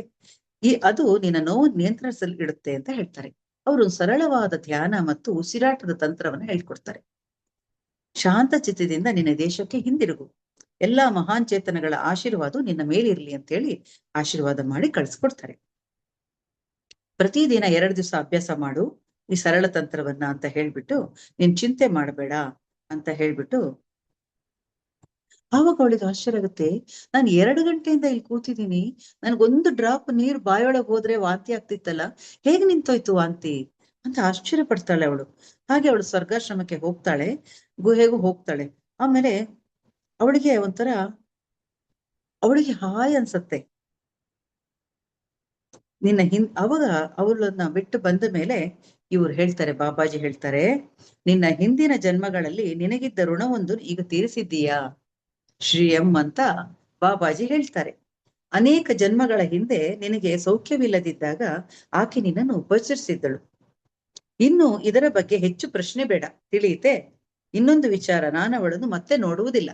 ಅದು ನಿನ್ನ ನೋವು ನಿಯಂತ್ರಿಸಲು ಇಡುತ್ತೆ ಅಂತ ಹೇಳ್ತಾರೆ. ಅವರು ಸರಳವಾದ ಧ್ಯಾನ ಮತ್ತು ಉಸಿರಾಟದ ತಂತ್ರವನ್ನು ಹೇಳ್ಕೊಡ್ತಾರೆ. ಶಾಂತ ಚಿತ್ತದಿಂದ ನಿನ್ನ ದೇಶಕ್ಕೆ ಹಿಂದಿರುಗು, ಎಲ್ಲಾ ಮಹಾನ್ ಚೇತನಗಳ ಆಶೀರ್ವಾದ ನಿನ್ನ ಮೇಲಿರ್ಲಿ ಅಂತ ಹೇಳಿ ಆಶೀರ್ವಾದ ಮಾಡಿ ಕಳಿಸ್ಕೊಡ್ತಾರೆ. ಪ್ರತಿದಿನ 2 ದಿವಸ ಅಭ್ಯಾಸ ಮಾಡು ಈ ಸರಳ ತಂತ್ರವನ್ನ ಅಂತ ಹೇಳ್ಬಿಟ್ಟು, ನೀನ್ ಚಿಂತೆ ಮಾಡಬೇಡ ಅಂತ ಹೇಳ್ಬಿಟ್ಟು. ಆವಾಗ ಅವಳಿಗೆ ಆಶ್ಚರ್ಯ ಆಗುತ್ತೆ, ನಾನು 2 ಗಂಟೆಯಿಂದ ಇಲ್ಲಿ ಕೂತಿದ್ದೀನಿ, ನನ್ಗೊಂದು ಡ್ರಾಪ್ ನೀರು ಬಾಯೊಳಗೆ ಹೋದ್ರೆ ವಾಂತಿ ಆಗ್ತಿತ್ತಲ್ಲ, ಹೇಗೆ ನಿಂತೋಯ್ತು ವಾಂತಿ ಅಂತ ಆಶ್ಚರ್ಯ ಪಡ್ತಾಳೆ ಅವಳು. ಹಾಗೆ ಅವಳು ಸ್ವರ್ಗಾಶ್ರಮಕ್ಕೆ ಹೋಗ್ತಾಳೆ, ಗುಹೆಗೂ ಹೋಗ್ತಾಳೆ. ಆಮೇಲೆ ಅವಳಿಗೆ ಹಾಯ್ ಅನ್ಸತ್ತೆ. ಅವಾಗ ಅವಳನ್ನ ಬಿಟ್ಟು ಬಂದ ಮೇಲೆ ಇವ್ರು ಹೇಳ್ತಾರೆ, ಬಾಬಾಜಿ ಹೇಳ್ತಾರೆ, ನಿನ್ನ ಹಿಂದಿನ ಜನ್ಮಗಳಲ್ಲಿ ನಿನಗಿದ್ದ ಋಣವೊಂದು ಈಗ ತೀರಿಸಿದ್ದೀಯಾ ಶ್ರೀಯಂ ಅಂತ ಬಾಬಾಜಿ ಹೇಳ್ತಾರೆ. ಅನೇಕ ಜನ್ಮಗಳ ಹಿಂದೆ ನಿನಗೆ ಸೌಖ್ಯವಿಲ್ಲದಿದ್ದಾಗ ಆಕೆ ನಿನ್ನನ್ನು ಉಪಚರಿಸಿದ್ದಳು. ಇನ್ನು ಇದರ ಬಗ್ಗೆ ಹೆಚ್ಚು ಪ್ರಶ್ನೆ ಬೇಡ, ತಿಳಿಯುತ್ತೆ. ಇನ್ನೊಂದು ವಿಚಾರ, ನಾನು ಅವಳನ್ನು ಮತ್ತೆ ನೋಡುವುದಿಲ್ಲ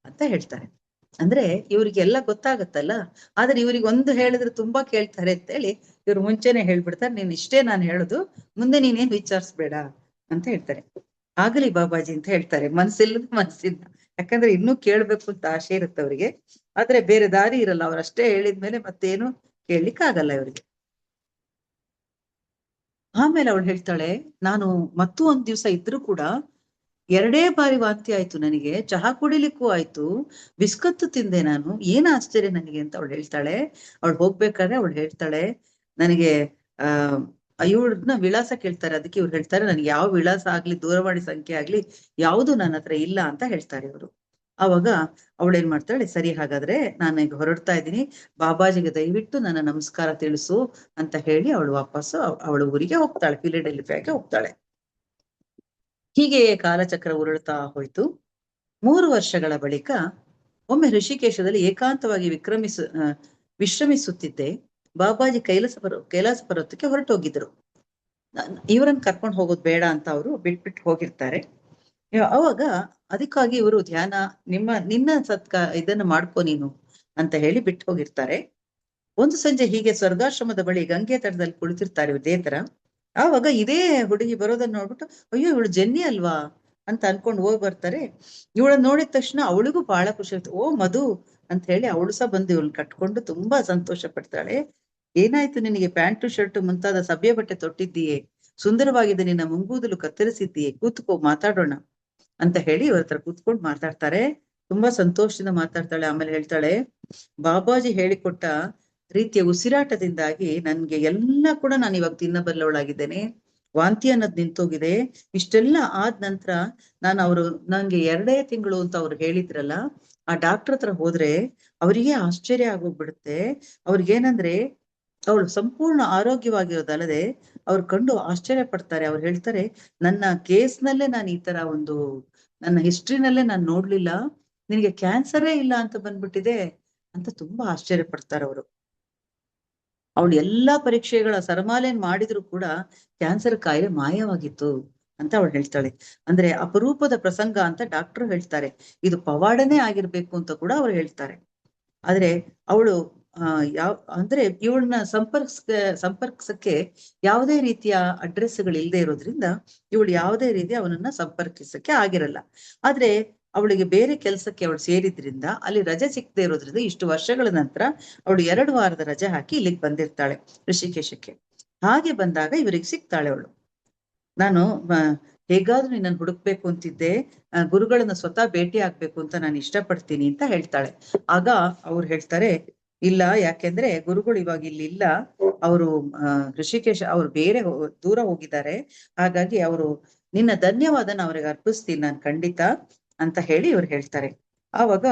ಅಂತ ಹೇಳ್ತಾರೆ. ಅಂದ್ರೆ ಇವ್ರಿಗೆಲ್ಲ ಗೊತ್ತಾಗತ್ತಲ್ಲ, ಆದ್ರೆ ಇವ್ರಿಗೆ ಒಂದು ಹೇಳಿದ್ರೆ ತುಂಬಾ ಕೇಳ್ತಾರೆ ಅಂತೇಳಿ ಇವ್ರು ಮುಂಚೆನೆ ಹೇಳ್ಬಿಡ್ತಾರೆ, ನೀನ್ ಇಷ್ಟೇ ನಾನು ಹೇಳುದು, ಮುಂದೆ ನೀನೇನ್ ವಿಚಾರಿಸ್ಬೇಡ ಅಂತ ಹೇಳ್ತಾರೆ. ಆಗಲಿ ಬಾಬಾಜಿ ಅಂತ ಹೇಳ್ತಾರೆ, ಮನಸ್ಸಿಂದ. ಯಾಕಂದ್ರೆ ಇನ್ನೂ ಕೇಳ್ಬೇಕು ಅಂತ ಆಸೆ ಇರುತ್ತೆ ಅವ್ರಿಗೆ, ಆದ್ರೆ ಬೇರೆ ದಾರಿ ಇರಲ್ಲ. ಅವ್ರಷ್ಟೇ ಹೇಳಿದ್ಮೇಲೆ ಮತ್ತೇನು ಕೇಳಲಿಕ್ಕೆ ಆಗಲ್ಲ ಇವ್ರಿಗೆ. ಆಮೇಲೆ ಅವಳು ಹೇಳ್ತಾಳೆ, ನಾನು ಮತ್ತೂ ಒಂದ್ ದಿವ್ಸ ಇದ್ರೂ ಕೂಡ 2 ಬಾರಿ ವಾಂತಿ ಆಯ್ತು ನನಗೆ, ಚಹಾ ಕುಡಿಲಿಕ್ಕೂ ಆಯ್ತು, ಬಿಸ್ಕತ್ತು ತಿಂದೆ ನಾನು, ಏನ್ ಆಶ್ಚರ್ಯ ನನಗೆ ಅಂತ ಅವಳು ಹೇಳ್ತಾಳೆ. ಅವಳು ಹೋಗ್ಬೇಕಾದ್ರೆ ಅವಳು ಹೇಳ್ತಾಳೆ, ನನಗೆ ಇವ್ರನ್ನ ವಿಳಾಸ ಕೇಳ್ತಾರೆ. ಅದಕ್ಕೆ ಇವ್ರು ಹೇಳ್ತಾರೆ, ನನಗೆ ಯಾವ ವಿಳಾಸ ಆಗ್ಲಿ ದೂರವಾಣಿ ಸಂಖ್ಯೆ ಆಗ್ಲಿ ಯಾವುದು ನನ್ನ ಹತ್ರ ಇಲ್ಲ ಅಂತ ಹೇಳ್ತಾರೆ ಇವರು. ಅವಾಗ ಅವಳೇನ್ ಮಾಡ್ತಾಳೆ, ಸರಿ ಹಾಗಾದ್ರೆ ನಾನು ಈಗ ಹೊರಡ್ತಾ ಇದ್ದೀನಿ, ಬಾಬಾಜಿಗೆ ದಯವಿಟ್ಟು ನನ್ನ ನಮಸ್ಕಾರ ತಿಳಿಸು ಅಂತ ಹೇಳಿ ಅವಳು ವಾಪಸ್ಸು ಅವಳ ಊರಿಗೆ ಹೋಗ್ತಾಳೆ, ಫಿಲಡೆಲ್ಫಿಯಾಗೆ ಹೋಗ್ತಾಳೆ. ಹೀಗೆ ಕಾಲಚಕ್ರ ಉರುಳ್ತಾ ಹೋಯ್ತು. 3 ವರ್ಷಗಳ ಬಳಿಕ ಒಮ್ಮೆ ಋಷಿಕೇಶದಲ್ಲಿ ಏಕಾಂತವಾಗಿ ವಿಶ್ರಮಿಸುತ್ತಿದ್ದೆ. ಬಾಬಾಜಿ ಕೈಲಾಸ ಪರ್ವತಕ್ಕೆ ಹೊರಟೋಗಿದ್ರು. ಇವರನ್ನ ಕರ್ಕೊಂಡು ಹೋಗೋದು ಬೇಡ ಅಂತ ಅವರು ಬಿಟ್ಬಿಟ್ಟು ಹೋಗಿರ್ತಾರೆ. ಅವಾಗ ಅದಕ್ಕಾಗಿ ಇವರು ಧ್ಯಾನ ನಿನ್ನ ಇದನ್ನ ಮಾಡ್ಕೊ ನೀನು ಅಂತ ಹೇಳಿ ಬಿಟ್ಟು ಹೋಗಿರ್ತಾರೆ. ಒಂದು ಸಂಜೆ ಹೀಗೆ ಸ್ವರ್ಗಾಶ್ರಮದ ಬಳಿ ಗಂಗೆ ತಟದಲ್ಲಿ ಕುಳಿತಿರ್ತಾರೆ ಇದೇ ತರ. ಆವಾಗ ಇದೇ ಹುಡುಗಿ ಬರೋದನ್ನ ನೋಡ್ಬಿಟ್ಟು, ಅಯ್ಯೋ ಇವಳು ಜೆನ್ನಿ ಅಲ್ವಾ ಅಂತ ಅನ್ಕೊಂಡು ಹೋಗಿ ಬರ್ತಾರೆ. ಇವಳನ್ನ ನೋಡಿದ ತಕ್ಷಣ ಅವಳಿಗೂ ಬಹಳ ಖುಷಿ ಆಯ್ತು. ಓ ಮಧು ಅಂತ ಹೇಳಿ ಅವಳು ಸಹ ಬಂದು ಇವಳನ್ನ ಕಟ್ಕೊಂಡು ತುಂಬಾ ಸಂತೋಷ ಪಡ್ತಾಳೆ. ಏನಾಯ್ತು ನಿನಗೆ ಪ್ಯಾಂಟು ಶರ್ಟ್ ಮುಂತಾದ ಸಭ್ಯ ಬಟ್ಟೆ ತೊಟ್ಟಿದ್ದೀಯೇ, ಸುಂದರವಾಗಿದೆ, ನಿನ್ನ ಮುಂಗೂದಲು ಕತ್ತರಿಸಿದ್ದೀಯೇ, ಕೂತ್ಕೋ ಮಾತಾಡೋಣ ಅಂತ ಹೇಳಿ ಇವ್ರ ಹತ್ರ ಕೂತ್ಕೊಂಡು ಮಾತಾಡ್ತಾರೆ. ತುಂಬಾ ಸಂತೋಷದಿಂದ ಮಾತಾಡ್ತಾಳೆ. ಆಮೇಲೆ ಹೇಳ್ತಾಳೆ, ಬಾಬಾಜಿ ಹೇಳಿಕೊಟ್ಟ ರೀತಿಯ ಉಸಿರಾಟದಿಂದಾಗಿ ನನ್ಗೆ ಎಲ್ಲ ಕೂಡ ನಾನು ಇವಾಗ ತಿನ್ನಬಲ್ಲವಳಾಗಿದ್ದೇನೆ. ವಾಂತಿ ಅನ್ನೋದು ನಿಂತೋಗಿದೆ. ಇಷ್ಟೆಲ್ಲ ಆದ ನಂತರ ಅವರು ನಂಗೆ 2 ತಿಂಗಳು ಅಂತ ಅವ್ರು ಹೇಳಿದ್ರಲ್ಲ, ಆ ಡಾಕ್ಟರ್ ಹತ್ರ ಹೋದ್ರೆ ಅವರಿಗೆ ಆಶ್ಚರ್ಯ ಆಗೋಗ್ಬಿಡುತ್ತೆ. ಅವ್ರಿಗೇನಂದ್ರೆ ಅವಳು ಸಂಪೂರ್ಣ ಆರೋಗ್ಯವಾಗಿರೋದಲ್ಲದೆ ಅವ್ರು ಕಂಡು ಆಶ್ಚರ್ಯ ಪಡ್ತಾರೆ. ಅವ್ರು ಹೇಳ್ತಾರೆ, ನನ್ನ ಕೇಸ್ನಲ್ಲೇ ನಾನು ಈ ತರ ನನ್ನ ಹಿಸ್ಟ್ರಿನಲ್ಲೇ ನಾನು ನೋಡ್ಲಿಲ್ಲ, ನಿನಗೆ ಕ್ಯಾನ್ಸರೇ ಇಲ್ಲ ಅಂತ ಬಂದ್ಬಿಟ್ಟಿದೆ ಅಂತ ತುಂಬಾ ಆಶ್ಚರ್ಯ ಪಡ್ತಾರೆ ಅವರು. ಅವಳು ಎಲ್ಲಾ ಪರೀಕ್ಷೆಗಳ ಸರಮಾಲೆಯನ್ನು ಮಾಡಿದ್ರು ಕೂಡ ಕ್ಯಾನ್ಸರ್ ಕಾಯಿಲೆ ಮಾಯವಾಗಿತ್ತು ಅಂತ ಅವಳು ಹೇಳ್ತಾಳೆ. ಅಂದ್ರೆ ಅಪರೂಪದ ಪ್ರಸಂಗ ಅಂತ ಡಾಕ್ಟರ್ ಹೇಳ್ತಾರೆ. ಇದು ಪವಾಡನೇ ಆಗಿರ್ಬೇಕು ಅಂತ ಕೂಡ ಅವ್ರು ಹೇಳ್ತಾರೆ. ಆದ್ರೆ ಅವಳು ಅಂದ್ರೆ ಇವಳನ್ನ ಸಂಪರ್ಕಿಸಕ್ಕೆ ಯಾವುದೇ ರೀತಿಯ ಅಡ್ರೆಸ್ಗಳು ಇಲ್ಲದೆ ಇರೋದ್ರಿಂದ ಇವಳು ಯಾವುದೇ ರೀತಿ ಅವನನ್ನ ಸಂಪರ್ಕಿಸಕ್ಕೆ ಆಗಿರಲ್ಲ. ಆದ್ರೆ ಅವಳಿಗೆ ಬೇರೆ ಕೆಲಸಕ್ಕೆ ಅವಳು ಸೇರಿದ್ರಿಂದ ಅಲ್ಲಿ ರಜೆ ಸಿಕ್ಕದೆ ಇರೋದ್ರಿಂದ ಇಷ್ಟು ವರ್ಷಗಳ ನಂತರ ಅವಳು 2 ವಾರದ ರಜೆ ಹಾಕಿ ಇಲ್ಲಿಗೆ ಬಂದಿರ್ತಾಳೆ ಋಷಿಕೇಶಕ್ಕೆ. ಹಾಗೆ ಬಂದಾಗ ಇವರಿಗೆ ಸಿಗ್ತಾಳೆ ಅವಳು. ನಾನು ಹೇಗಾದ್ರೂ ನಿನ್ನನ್ನು ಹುಡುಕ್ಬೇಕು ಅಂತಿದ್ದೆ, ಗುರುಗಳನ್ನ ಸ್ವತಃ ಭೇಟಿ ಆಗ್ಬೇಕು ಅಂತ ನಾನು ಇಷ್ಟಪಡ್ತೀನಿ ಅಂತ ಹೇಳ್ತಾಳೆ. ಆಗ ಅವ್ರು ಹೇಳ್ತಾರೆ, ಇಲ್ಲ, ಯಾಕೆಂದ್ರೆ ಗುರುಗಳು ಇವಾಗ ಇಲ್ಲಿ ಇಲ್ಲ, ಅವರು ಋಷಿಕೇಶ ಅವ್ರು ಬೇರೆ ದೂರ ಹೋಗಿದ್ದಾರೆ, ಹಾಗಾಗಿ ಅವರು ನಿನ್ನ ಧನ್ಯವಾದನ ಅವ್ರಿಗೆ ಅರ್ಪಿಸ್ತೀನಿ ನಾನು ಖಂಡಿತ ಅಂತ ಹೇಳಿ ಇವ್ರು ಹೇಳ್ತಾರೆ. ಆವಾಗ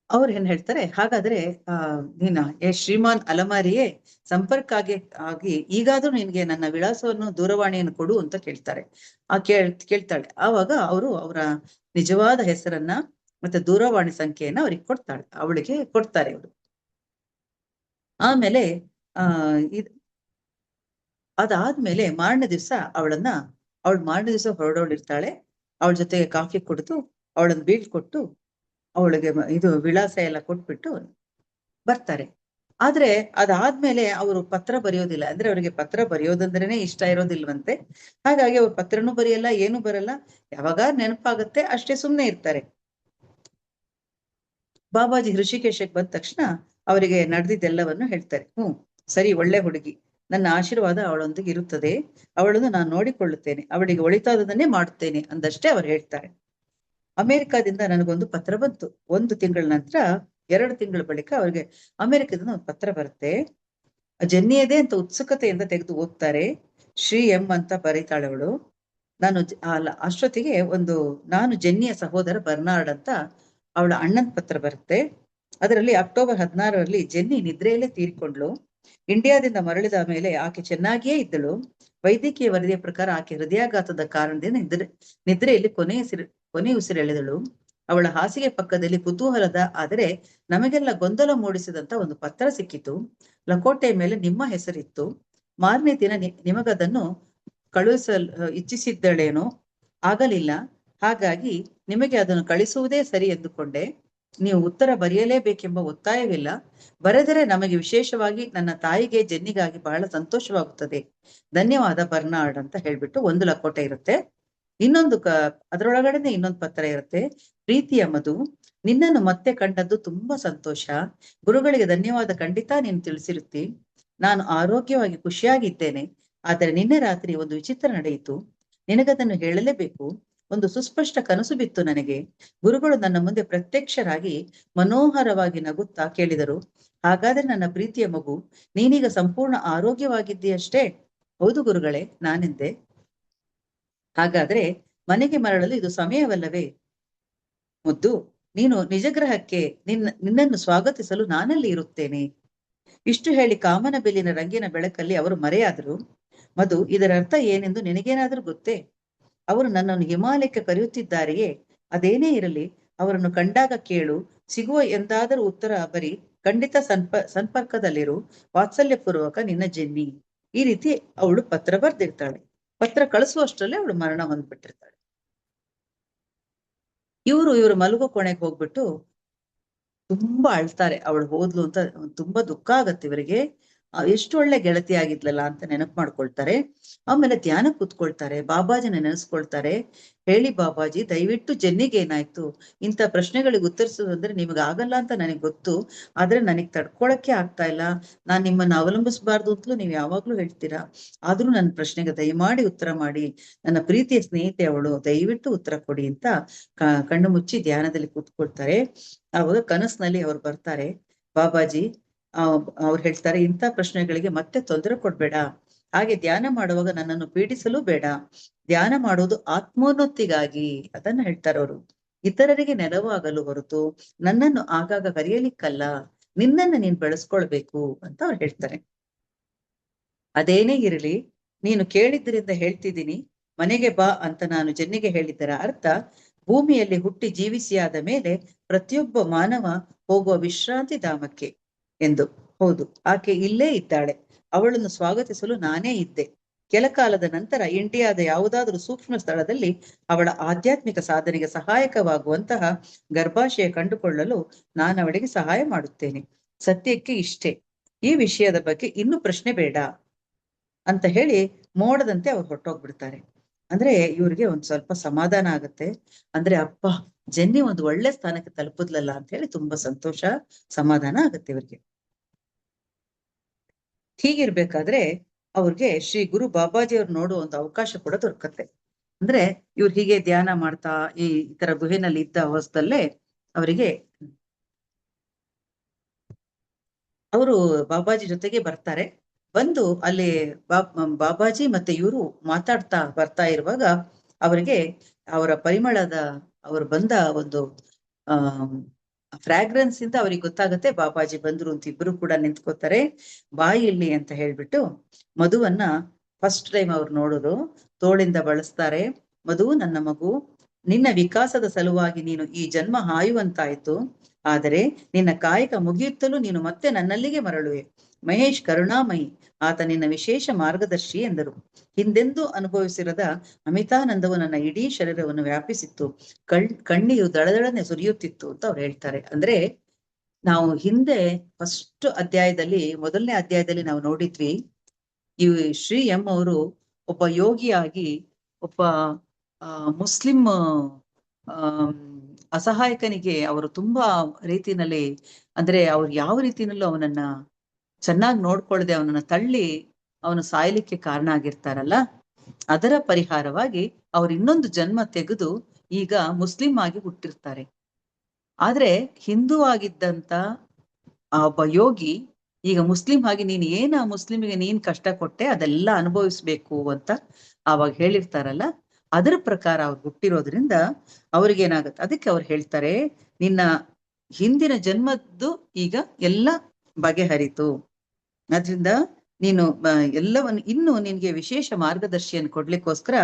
ಅವ್ರು ಏನ್ ಹೇಳ್ತಾರೆ, ಹಾಗಾದ್ರೆ ನೀನ ಶ್ರೀಮಾನ್ ಅಲಮಾರಿಯೇ ಸಂಪರ್ಕ ಆಗಿ ಈಗಾದ್ರೂ ನಿನ್ಗೆ ನನ್ನ ವಿಳಾಸವನ್ನು ದೂರವಾಣಿಯನ್ನು ಕೊಡು ಅಂತ ಕೇಳ್ತಾರೆ. ಕೇಳ್ತಾಳೆ. ಆವಾಗ ಅವರು ಅವರ ನಿಜವಾದ ಹೆಸರನ್ನ ಮತ್ತೆ ದೂರವಾಣಿ ಸಂಖ್ಯೆಯನ್ನ ಅವ್ರಿಗೆ ಅವಳಿಗೆ ಕೊಡ್ತಾರೆ ಅವರು. ಆಮೇಲೆ ಅದಾದ್ಮೇಲೆ ಮಾರನೇ ದಿವ್ಸ ಮಾರನೇ ದಿವ್ಸ ಹೊರಡೋಳಿರ್ತಾಳೆ. ಅವಳ ಜೊತೆಗೆ ಕಾಫಿ ಕುಡಿದು ಅವಳನ್ನ ಬೀಳ್ಕೊಟ್ಟು ಅವಳಿಗೆ ಇದು ವಿಳಾಸ ಎಲ್ಲ ಕೊಟ್ಬಿಟ್ಟು ಬರ್ತಾರೆ. ಆದ್ರೆ ಅದಾದ್ಮೇಲೆ ಅವರು ಪತ್ರ ಬರೆಯೋದಿಲ್ಲ. ಅಂದ್ರೆ ಅವರಿಗೆ ಪತ್ರ ಬರೆಯೋದಂದ್ರೇನೆ ಇಷ್ಟ ಇರೋದಿಲ್ವಂತೆ. ಹಾಗಾಗಿ ಅವ್ರು ಪತ್ರನೂ ಬರೆಯಲ್ಲ, ಏನು ಬರಲ್ಲ. ಯಾವಾಗ ನೆನಪಾಗತ್ತೆ ಅಷ್ಟೇ ಸುಮ್ನೆ ಇರ್ತಾರೆ. ಬಾಬಾಜಿ ಋಷಿಕೇಶಕ್ಕೆ ಬಂದ ತಕ್ಷಣ ಅವರಿಗೆ ನಡೆದಿದ್ದೆಲ್ಲವನ್ನು ಹೇಳ್ತಾರೆ. ಸರಿ, ಒಳ್ಳೆ ಹುಡುಗಿ, ನನ್ನ ಆಶೀರ್ವಾದ ಅವಳೊಂದಿಗೆ ಇರುತ್ತದೆ, ಅವಳನ್ನು ನಾನು ನೋಡಿಕೊಳ್ಳುತ್ತೇನೆ, ಅವಳಿಗೆ ಒಳಿತಾದದನ್ನೇ ಮಾಡುತ್ತೇನೆ ಅಂದಷ್ಟೇ ಅವ್ರು ಹೇಳ್ತಾರೆ. ಅಮೆರಿಕಾದಿಂದ ನನಗೊಂದು ಪತ್ರ ಬಂತು. 1 ತಿಂಗಳ ನಂತರ 2 ತಿಂಗಳ ಬಳಿಕ ಅವ್ರಿಗೆ ಅಮೆರಿಕದಿಂದ ಒಂದು ಪತ್ರ ಬರುತ್ತೆ. ಜೆನ್ನಿಯದೇ ಅಂತ ಉತ್ಸುಕತೆಯಿಂದ ತೆಗೆದು ಓದ್ತಾರೆ. ಶ್ರೀ ಎಂ ಅಂತ ಬರೀತಾಳೆ ಅವಳು. ಅಷ್ಟೊತ್ತಿಗೆ ನಾನು ಜೆನ್ನಿಯ ಸಹೋದರ ಬರ್ನಾರ್ಡ್ ಅಂತ ಅವಳ ಅಣ್ಣನ ಪತ್ರ ಬರುತ್ತೆ. ಅದರಲ್ಲಿ ಅಕ್ಟೋಬರ್ 16ರಲ್ಲಿ ಜೆನ್ನಿ ನಿದ್ರೆಯಲ್ಲೇ ತೀರಿಕೊಂಡ್ಳು. ಇಂಡಿಯಾದಿಂದ ಮರಳಿದ ಮೇಲೆ ಆಕೆ ಚೆನ್ನಾಗಿಯೇ ಇದ್ದಳು. ವೈದ್ಯಕೀಯ ವರದಿಯ ಪ್ರಕಾರ ಆಕೆ ಹೃದಯಾಘಾತದ ಕಾರಣದಿಂದ ನಿದ್ರೆಯಲ್ಲಿ ಕೊನೆ ಉಸಿರೆಳೆದಳು. ಅವಳ ಹಾಸಿಗೆ ಪಕ್ಕದಲ್ಲಿ ಕುತೂಹಲದ ಆದರೆ ನಮಗೆಲ್ಲ ಗೊಂದಲ ಮೂಡಿಸಿದಂತ ಒಂದು ಪತ್ರ ಸಿಕ್ಕಿತು. ಲಕೋಟೆಯ ಮೇಲೆ ನಿಮ್ಮ ಹೆಸರಿತ್ತು. ಮಾರನೇ ದಿನ ನಿಮಗದನ್ನು ಕಳುಹಿಸಲು ಇಚ್ಛಿಸಿದ್ದಳೇನೋ, ಆಗಲಿಲ್ಲ. ಹಾಗಾಗಿ ನಿಮಗೆ ಅದನ್ನು ಕಳಿಸುವುದೇ ಸರಿ ಎಂದುಕೊಂಡೆ. ನೀವು ಉತ್ತರ ಬರೆಯಲೇಬೇಕೆಂಬ ಒತ್ತಾಯವಿಲ್ಲ. ಬರೆದರೆ ನಮಗೆ, ವಿಶೇಷವಾಗಿ ನನ್ನ ತಾಯಿಗೆ ಜೆನ್ನಿಗಾಗಿ ಬಹಳ ಸಂತೋಷವಾಗುತ್ತದೆ. ಧನ್ಯವಾದ ಬರ್ನಾರ್ಡ್ ಅಂತ ಹೇಳ್ಬಿಟ್ಟು ಒಂದು ಲಕೋಟೆ ಇರುತ್ತೆ. ಅದರೊಳಗಡೆನೆ ಇನ್ನೊಂದು ಪತ್ರ ಇರುತ್ತೆ. ಪ್ರೀತಿಯ ಮಧು, ನಿನ್ನನ್ನು ಮತ್ತೆ ಕಂಡದ್ದು ತುಂಬಾ ಸಂತೋಷ. ಗುರುಗಳಿಗೆ ಧನ್ಯವಾದ ಖಂಡಿತ ನೀನು ತಿಳಿಸಿರುತ್ತಿ. ನಾನು ಆರೋಗ್ಯವಾಗಿ ಖುಷಿಯಾಗಿದ್ದೇನೆ. ಆದರೆ ನಿನ್ನೆ ರಾತ್ರಿ ಒಂದು ವಿಚಿತ್ರ ನಡೆಯಿತು. ನಿನಗದನ್ನು ಹೇಳಲೇಬೇಕು. ಒಂದು ಸುಸ್ಪಷ್ಟ ಕನಸು ಬಿತ್ತು ನನಗೆ. ಗುರುಗಳು ನನ್ನ ಮುಂದೆ ಪ್ರತ್ಯಕ್ಷರಾಗಿ ಮನೋಹರವಾಗಿ ನಗುತ್ತಾ ಕೇಳಿದರು, ಹಾಗಾದ್ರೆ ನನ್ನ ಪ್ರೀತಿಯ ಮಗು, ನೀನೀಗ ಸಂಪೂರ್ಣ ಆರೋಗ್ಯವಾಗಿದ್ದೀಯಷ್ಟೇ? ಹೌದು ಗುರುಗಳೇ, ನಾನೆಂದೆ. ಹಾಗಾದ್ರೆ ಮನೆಗೆ ಮರಳಲು ಇದು ಸಮಯವಲ್ಲವೇ? ಮುದ್ದು, ನೀನು ನಿಜಗ್ರಹಕ್ಕೆ ನಿನ್ನನ್ನು ಸ್ವಾಗತಿಸಲು ನಾನಲ್ಲಿ ಇರುತ್ತೇನೆ. ಇಷ್ಟು ಹೇಳಿ ಕಾಮನ ಬೆಲ್ಲಿನ ರಂಗಿನ ಬೆಳಕಲ್ಲಿ ಅವರು ಮರೆಯಾದರು. ಮಧು, ಇದರ ಅರ್ಥ ಏನೆಂದು ನಿನಗೇನಾದ್ರೂ ಗೊತ್ತೇ? ಅವರು ನನ್ನನ್ನು ಹಿಮಾಲಯಕ್ಕೆ ಕರೆಯುತ್ತಿದ್ದಾರೆಯೇ? ಅದೇನೇ ಇರಲಿ, ಅವರನ್ನು ಕಂಡಾಗ ಕೇಳು, ಸಿಗುವ ಎಂದಾದರೂ ಉತ್ತರ ಬರಿ, ಖಂಡಿತ ಸಂಪರ್ಕದಲ್ಲಿರು, ವಾತ್ಸಲ್ಯಪೂರ್ವಕ ನಿನ್ನ ಜೆನ್ನಿ. ಈ ರೀತಿ ಅವಳು ಪತ್ರ ಬರ್ದಿರ್ತಾಳೆ. ಪತ್ರ ಕಳಿಸುವಷ್ಟರಲ್ಲೇ ಅವಳು ಮರಣ ಹೊಂದ್ಬಿಟ್ಟಿರ್ತಾಳೆ. ಇವರು ಮಲಗೋ ಕೋಣೆಗೆ ಹೋಗ್ಬಿಟ್ಟು ತುಂಬಾ ಅಳ್ತಾರೆ. ಅವಳು ಹೋದ್ಲು ಅಂತ ತುಂಬಾ ದುಃಖ ಆಗತ್ತೆ ಇವರಿಗೆ. ಎಷ್ಟು ಒಳ್ಳೆ ಗೆಳತಿ ಆಗಿದ್ಲಲ್ಲ ಅಂತ ನೆನಪು ಮಾಡ್ಕೊಳ್ತಾರೆ. ಆಮೇಲೆ ಧ್ಯಾನ ಕೂತ್ಕೊಳ್ತಾರೆ, ಬಾಬಾಜಿನ ನೆನೆಸ್ಕೊಳ್ತಾರೆ. ಹೇಳಿ ಬಾಬಾಜಿ, ದಯವಿಟ್ಟು ಜೆನ್ನಿಗೆ ಏನಾಯ್ತು? ಇಂಥ ಪ್ರಶ್ನೆಗಳಿಗೆ ಉತ್ತರಿಸೋದು ಅಂದ್ರೆ ನಿಮ್ಗೆ ಆಗಲ್ಲ ಅಂತ ನನಗೆ ಗೊತ್ತು, ಆದ್ರೆ ನನಗ್ ತಡ್ಕೊಳಕ್ಕೆ ಆಗ್ತಾ ಇಲ್ಲ. ನಾನ್ ನಿಮ್ಮನ್ನ ಅವಲಂಬಿಸಬಾರ್ದು ಅಂತಲೂ ನೀವು ಯಾವಾಗ್ಲೂ ಹೇಳ್ತೀರಾ. ಆದ್ರೂ ನನ್ನ ಪ್ರಶ್ನೆಗೆ ದಯಮಾಡಿ ಉತ್ತರ ಮಾಡಿ. ನನ್ನ ಪ್ರೀತಿಯ ಸ್ನೇಹಿತೆ ಅವಳು, ದಯವಿಟ್ಟು ಉತ್ತರ ಕೊಡಿ ಅಂತ ಕಣ್ಣು ಮುಚ್ಚಿ ಧ್ಯಾನದಲ್ಲಿ ಕೂತ್ಕೊಳ್ತಾರೆ. ಅವಾಗ ಕನಸಿನಲ್ಲಿ ಅವ್ರು ಬರ್ತಾರೆ. ಬಾಬಾಜಿ ಅವ್ರು ಹೇಳ್ತಾರೆ, ಇಂಥ ಪ್ರಶ್ನೆಗಳಿಗೆ ಮತ್ತೆ ತೊಂದರೆ ಕೊಡ್ಬೇಡ. ಹಾಗೆ ಧ್ಯಾನ ಮಾಡುವಾಗ ನನ್ನನ್ನು ಪೀಡಿಸಲು ಬೇಡ. ಧ್ಯಾನ ಮಾಡುವುದು ಆತ್ಮೋನ್ನತಿಗಾಗಿ, ಅದನ್ನ ಹೇಳ್ತಾರೆ ಅವರು. ಇತರರಿಗೆ ನೆರವಾಗಲು ಹೊರತು ನನ್ನನ್ನು ಆಗಾಗ ಕರೆಯಲಿಕ್ಕಲ್ಲ. ನಿನ್ನನ್ನ ನೀನ್ ಬೆಳೆಸ್ಕೊಳ್ಬೇಕು ಅಂತ ಅವ್ರು ಹೇಳ್ತಾರೆ. ಅದೇನೇ ಇರಲಿ, ನೀನು ಕೇಳಿದ್ರಿಂದ ಹೇಳ್ತಿದ್ದೀನಿ, ಮನೆಗೆ ಬಾ ಅಂತ ನಾನು ಜೆನ್ನಿಗೆ ಹೇಳಿದ್ದರ ಅರ್ಥ, ಭೂಮಿಯಲ್ಲಿ ಹುಟ್ಟಿ ಜೀವಿಸಿಯಾದ ಮೇಲೆ ಪ್ರತಿಯೊಬ್ಬ ಮಾನವ ಹೋಗುವ ವಿಶ್ರಾಂತಿ ಧಾಮಕ್ಕೆ ಎಂದು. ಹೌದು, ಆಕೆ ಇಲ್ಲೇ ಇದ್ದಾಳೆ. ಅವಳನ್ನು ಸ್ವಾಗತಿಸಲು ನಾನೇ ಇದ್ದೆ. ಕೆಲ ಕಾಲದ ನಂತರ ಇಂಡಿಯಾದ ಯಾವುದಾದರೂ ಸೂಕ್ಷ್ಮ ಸ್ಥಳದಲ್ಲಿ ಅವಳ ಆಧ್ಯಾತ್ಮಿಕ ಸಾಧನೆಗೆ ಸಹಾಯಕವಾಗುವಂತಹ ಗರ್ಭಾಶಯ ಕಂಡುಕೊಳ್ಳಲು ನಾನು ಅವಳಿಗೆ ಸಹಾಯ ಮಾಡುತ್ತೇನೆ. ಸತ್ಯಕ್ಕೆ ಇಷ್ಟೇ, ಈ ವಿಷಯದ ಬಗ್ಗೆ ಇನ್ನೂ ಪ್ರಶ್ನೆ ಬೇಡ ಅಂತ ಹೇಳಿ ಮೋಡದಂತೆ ಅವ್ರು ಹೊರಟೋಗ್ಬಿಡ್ತಾರೆ. ಅಂದ್ರೆ ಇವ್ರಿಗೆ ಒಂದ್ ಸ್ವಲ್ಪ ಸಮಾಧಾನ ಆಗತ್ತೆ. ಅಂದ್ರೆ ಅಪ್ಪ, ಜೆನ್ನಿ ಒಂದು ಒಳ್ಳೆ ಸ್ಥಾನಕ್ಕೆ ತಲುಪುದ್ಲಲ್ಲ ಅಂತ ಹೇಳಿ ತುಂಬಾ ಸಂತೋಷ, ಸಮಾಧಾನ ಆಗತ್ತೆ ಇವ್ರಿಗೆ. ಹೀಗಿರ್ಬೇಕಾದ್ರೆ ಅವ್ರಿಗೆ ಶ್ರೀ ಗುರು ಬಾಬಾಜಿ ಅವ್ರು ನೋಡುವ ಒಂದು ಅವಕಾಶ ಕೂಡ ದೊರಕತ್ತೆ. ಅಂದ್ರೆ ಇವ್ರು ಹೀಗೆ ಧ್ಯಾನ ಮಾಡ್ತಾ ಈ ತರ ಗುಹೆನಲ್ಲಿ ಇದ್ದ ಅವಸ್ಥಲ್ಲೇ ಅವರಿಗೆ ಅವರು ಬಾಬಾಜಿ ಜೊತೆಗೆ ಬರ್ತಾರೆ. ಬಂದು ಅಲ್ಲಿ ಬಾಬಾಜಿ ಮತ್ತೆ ಇವರು ಮಾತಾಡ್ತಾ ಬರ್ತಾ ಇರುವಾಗ ಅವರಿಗೆ ಅವರ ಪರಿಮಳದ ಅವರು ಬಂದ ಒಂದು ಫ್ರಾಗ್ರೆನ್ಸ್ ಇಂದ ಅವ್ರಿಗೆ ಗೊತ್ತಾಗತ್ತೆ ಬಾಬಾಜಿ ಬಂದ್ರು ಅಂತ. ಇಬ್ರು ಕೂಡ ನಿಂತ್ಕೋತಾರೆ. ಬಾಯಿ ಇಲ್ಲಿ ಅಂತ ಹೇಳ್ಬಿಟ್ಟು ಮಧುವನ್ನ ಫಸ್ಟ್ ಟೈಮ್ ಅವ್ರು ನೋಡೋದು, ತೋಳಿಂದ ಬಳಸ್ತಾರೆ. ಮಧು, ನನ್ನ ಮಗು, ನಿನ್ನ ವಿಕಾಸದ ಸಲುವಾಗಿ ನೀನು ಈ ಜನ್ಮ ಹಾಯುವಂತಾಯ್ತು. ಆದರೆ ನಿನ್ನ ಕಾಯಕ ಮುಗಿಯುತ್ತಲೂ ನೀನು ಮತ್ತೆ ನನ್ನಲ್ಲಿಗೆ ಮರಳುವೆ. ಮಹೇಶ್ ಕರುಣಾಮಯಿ, ಆತ ನಿನ್ನ ವಿಶೇಷ ಮಾರ್ಗದರ್ಶಿ ಎಂದರು. ಹಿಂದೆಂದೂ ಅನುಭವಿಸಿರದ ಅಮಿತಾನಂದವು ನನ್ನ ಇಡೀ ಶರೀರವನ್ನು ವ್ಯಾಪಿಸಿತ್ತು. ಕಣ್ಣಿಯು ದಳದಳನೆ ಸುರಿಯುತ್ತಿತ್ತು ಅಂತ ಅವ್ರು ಹೇಳ್ತಾರೆ. ಅಂದ್ರೆ ನಾವು ಹಿಂದೆ ಫಸ್ಟ್ ಅಧ್ಯಾಯದಲ್ಲಿ, ಮೊದಲನೇ ಅಧ್ಯಾಯದಲ್ಲಿ ನಾವು ನೋಡಿದ್ವಿ, ಈ ಶ್ರೀ ಎಂ ಅವರು ಒಬ್ಬ ಯೋಗಿಯಾಗಿ ಒಬ್ಬ ಮುಸ್ಲಿಂ ಅಸಹಾಯಕನಿಗೆ ಅವರು ತುಂಬಾ ರೀತಿಯಲ್ಲಿ, ಅಂದ್ರೆ ಅವ್ರು ಯಾವ ರೀತಿಯಲ್ಲೂ ಅವನನ್ನ ಚೆನ್ನಾಗಿ ನೋಡ್ಕೊಳ್ಳದೆ ಅವನನ್ನ ತಳ್ಳಿ ಅವನು ಸಾಯ್ಲಿಕ್ಕೆ ಕಾರಣ ಆಗಿರ್ತಾರಲ್ಲ, ಅದರ ಪರಿಹಾರವಾಗಿ ಅವ್ರು ಇನ್ನೊಂದು ಜನ್ಮ ತೆಗೆದು ಈಗ ಮುಸ್ಲಿಂ ಆಗಿ ಹುಟ್ಟಿರ್ತಾರೆ. ಆದ್ರೆ ಹಿಂದೂ ಆಗಿದ್ದಂತ ಒಬ್ಬ ಯೋಗಿ ಈಗ ಮುಸ್ಲಿಂ ಆಗಿ ನೀನ್ ಮುಸ್ಲಿಮಿಗೆ ನೀನ್ ಕಷ್ಟ ಕೊಟ್ಟೆ ಅದೆಲ್ಲ ಅನುಭವಿಸ್ಬೇಕು ಅಂತ ಅವಾಗ ಹೇಳಿರ್ತಾರಲ್ಲ, ಅದರ ಪ್ರಕಾರ ಅವ್ರು ಹುಟ್ಟಿರೋದ್ರಿಂದ ಅವ್ರಿಗೇನಾಗತ್ತೆ, ಅದಕ್ಕೆ ಅವ್ರು ಹೇಳ್ತಾರೆ, ನಿನ್ನ ಹಿಂದಿನ ಜನ್ಮದ್ದು ಈಗ ಎಲ್ಲ ಬಗೆಹರಿತು. ಅದ್ರಿಂದ ನೀನು ಎಲ್ಲವನ್ನು ಇನ್ನು ನಿನ್ಗೆ ವಿಶೇಷ ಮಾರ್ಗದರ್ಶಿಯನ್ನು ಕೊಡ್ಲಿಕ್ಕೋಸ್ಕರ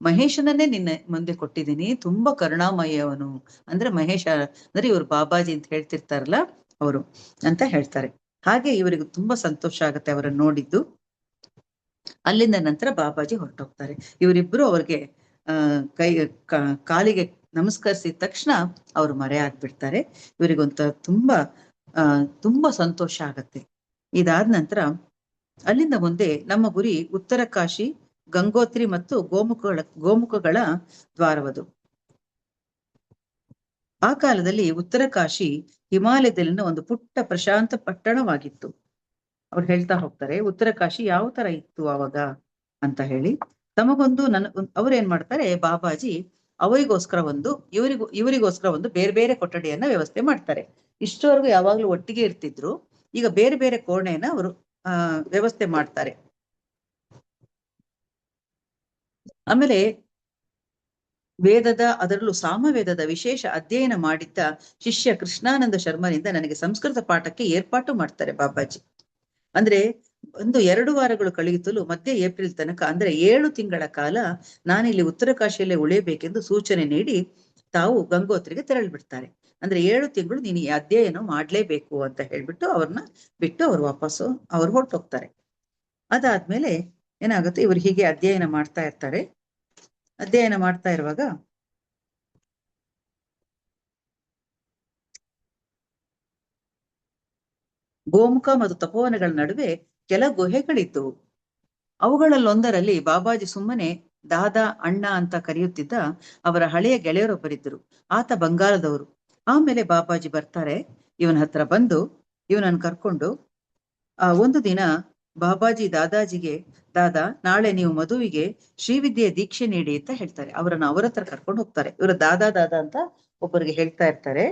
ಮಹೇಶನನ್ನೇ ನಿನ್ನ ಮುಂದೆ ಕೊಟ್ಟಿದ್ದೀನಿ. ತುಂಬಾ ಕರುಣಾಮಯಿ ಅವನು. ಅಂದ್ರೆ ಮಹೇಶ ಅಂದ್ರೆ ಇವ್ರು ಬಾಬಾಜಿ ಅಂತ ಹೇಳ್ತಿರ್ತಾರಲ್ಲ ಅವರು ಅಂತ ಹೇಳ್ತಾರೆ. ಹಾಗೆ ಇವರಿಗೆ ತುಂಬಾ ಸಂತೋಷ ಆಗತ್ತೆ ಅವರನ್ನು ನೋಡಿದ್ದು. ಅಲ್ಲಿಂದ ನಂತರ ಬಾಬಾಜಿ ಹೊರಟೋಗ್ತಾರೆ. ಇವರಿಬ್ರು ಅವ್ರಿಗೆ ಕಾಲಿಗೆ ನಮಸ್ಕರಿಸಿದ ತಕ್ಷಣ ಅವ್ರು ಮರೆಯಾಗ್ಬಿಡ್ತಾರೆ. ಇವರಿಗೊಂತ ತುಂಬಾ ಸಂತೋಷ ಆಗತ್ತೆ. ಇದಾದ ನಂತರ ಅಲ್ಲಿಂದ ಮುಂದೆ ನಮ್ಮ ಗುರಿ ಉತ್ತರ ಕಾಶಿ, ಗಂಗೋತ್ರಿ ಮತ್ತು ಗೋಮುಖಗಳ ದ್ವಾರವದು. ಆ ಕಾಲದಲ್ಲಿ ಉತ್ತರ ಕಾಶಿ ಹಿಮಾಲಯದಲ್ಲಿನ ಒಂದು ಪುಟ್ಟ ಪ್ರಶಾಂತ ಪಟ್ಟಣವಾಗಿತ್ತು. ಅವ್ರು ಹೇಳ್ತಾ ಹೋಗ್ತಾರೆ, ಉತ್ತರ ಕಾಶಿ ಯಾವ ತರ ಇತ್ತು ಆವಾಗ ಅಂತ ಹೇಳಿ. ತಮಗೊಂದು ಅವ್ರೇನ್ ಮಾಡ್ತಾರೆ, ಬಾಬಾಜಿ ಅವರಿಗೋಸ್ಕರ ಇವರಿಗೋಸ್ಕರ ಒಂದು ಬೇರೆ ಬೇರೆ ಕೊಠಡಿಯನ್ನ ವ್ಯವಸ್ಥೆ ಮಾಡ್ತಾರೆ. ಇಷ್ಟವರೆಗೂ ಯಾವಾಗ್ಲೂ ಒಟ್ಟಿಗೆ ಇರ್ತಿದ್ರು, ಈಗ ಬೇರೆ ಬೇರೆ ಕೋಣೆಯನ್ನ ಅವರು ವ್ಯವಸ್ಥೆ ಮಾಡ್ತಾರೆ. ಆಮೇಲೆ ವೇದದ, ಅದರಲ್ಲೂ ಸಾಮವೇದದ ವಿಶೇಷ ಅಧ್ಯಯನ ಮಾಡಿದ್ದ ಶಿಷ್ಯ ಕೃಷ್ಣಾನಂದ ಶರ್ಮನಿಂದ ನನಗೆ ಸಂಸ್ಕೃತ ಪಾಠಕ್ಕೆ ಏರ್ಪಾಟು ಮಾಡ್ತಾರೆ ಬಾಬಾಜಿ. ಅಂದ್ರೆ 2 ವಾರಗಳು ಕಳೆಯುತ್ತಲೂ ಮಧ್ಯ ಏಪ್ರಿಲ್ ತನಕ ಅಂದ್ರೆ 7 ತಿಂಗಳ ಕಾಲ ನಾನಿಲ್ಲಿ ಉತ್ತರ ಕಾಶಿಯಲ್ಲೇ ಉಳಿಯಬೇಕೆಂದು ಸೂಚನೆ ನೀಡಿ ತಾವು ಗಂಗೋತ್ರಿಗೆ ತೆರಳಿ ಬಿಡ್ತಾರೆ. ಅಂದ್ರೆ 7 ತಿಂಗಳು ನೀನು ಈ ಅಧ್ಯಯನ ಮಾಡ್ಲೇಬೇಕು ಅಂತ ಹೇಳ್ಬಿಟ್ಟು ಅವ್ರನ್ನ ಬಿಟ್ಟು ಅವ್ರು ವಾಪಸ್ಸು ಅವ್ರು ಹೊರಟೋಗ್ತಾರೆ. ಅದಾದ್ಮೇಲೆ ಏನಾಗುತ್ತೆ, ಇವ್ರು ಹೀಗೆ ಅಧ್ಯಯನ ಮಾಡ್ತಾ ಇರ್ತಾರೆ. ಅಧ್ಯಯನ ಮಾಡ್ತಾ ಇರುವಾಗ ಗೋಮುಖ ಮತ್ತು ತಪೋವನಗಳ ನಡುವೆ ಕೆಲ ಗುಹೆಗಳಿದ್ದವು. ಅವುಗಳಲ್ಲೊಂದರಲ್ಲಿ ಬಾಬಾಜಿ ಸುಮ್ಮನೆ ದಾದಾ ಅಣ್ಣ ಅಂತ ಕರೆಯುತ್ತಿದ್ದ ಅವರ ಹಳೆಯ ಗೆಳೆಯರೊಬ್ಬರಿದ್ದರು. ಆತ ಬಂಗಾಳದವರು. ಆಮೇಲೆ ಬಾಬಾಜಿ ಬರ್ತಾರೆ, ಇವನ ಹತ್ರ ಬಂದು ಇವನನ್ನು ಕರ್ಕೊಂಡು ಒಂದು ದಿನ ಬಾಬಾಜಿ ದಾದಾಜಿಗೆ, ದಾದಾ ನಾಳೆ ನೀವು ಮಧುವಿಗೆ ಶ್ರೀವಿದ್ಯೆಯ ದೀಕ್ಷೆ ನೀಡಿ ಅಂತ ಹೇಳ್ತಾರೆ. ಅವರ ಹತ್ರ ಕರ್ಕೊಂಡು ಹೋಗ್ತಾರೆ. ಇವರು ದಾದಾ ಅಂತ ಒಬ್ಬರಿಗೆ ಹೇಳ್ತಾ ಇರ್ತಾರೆ.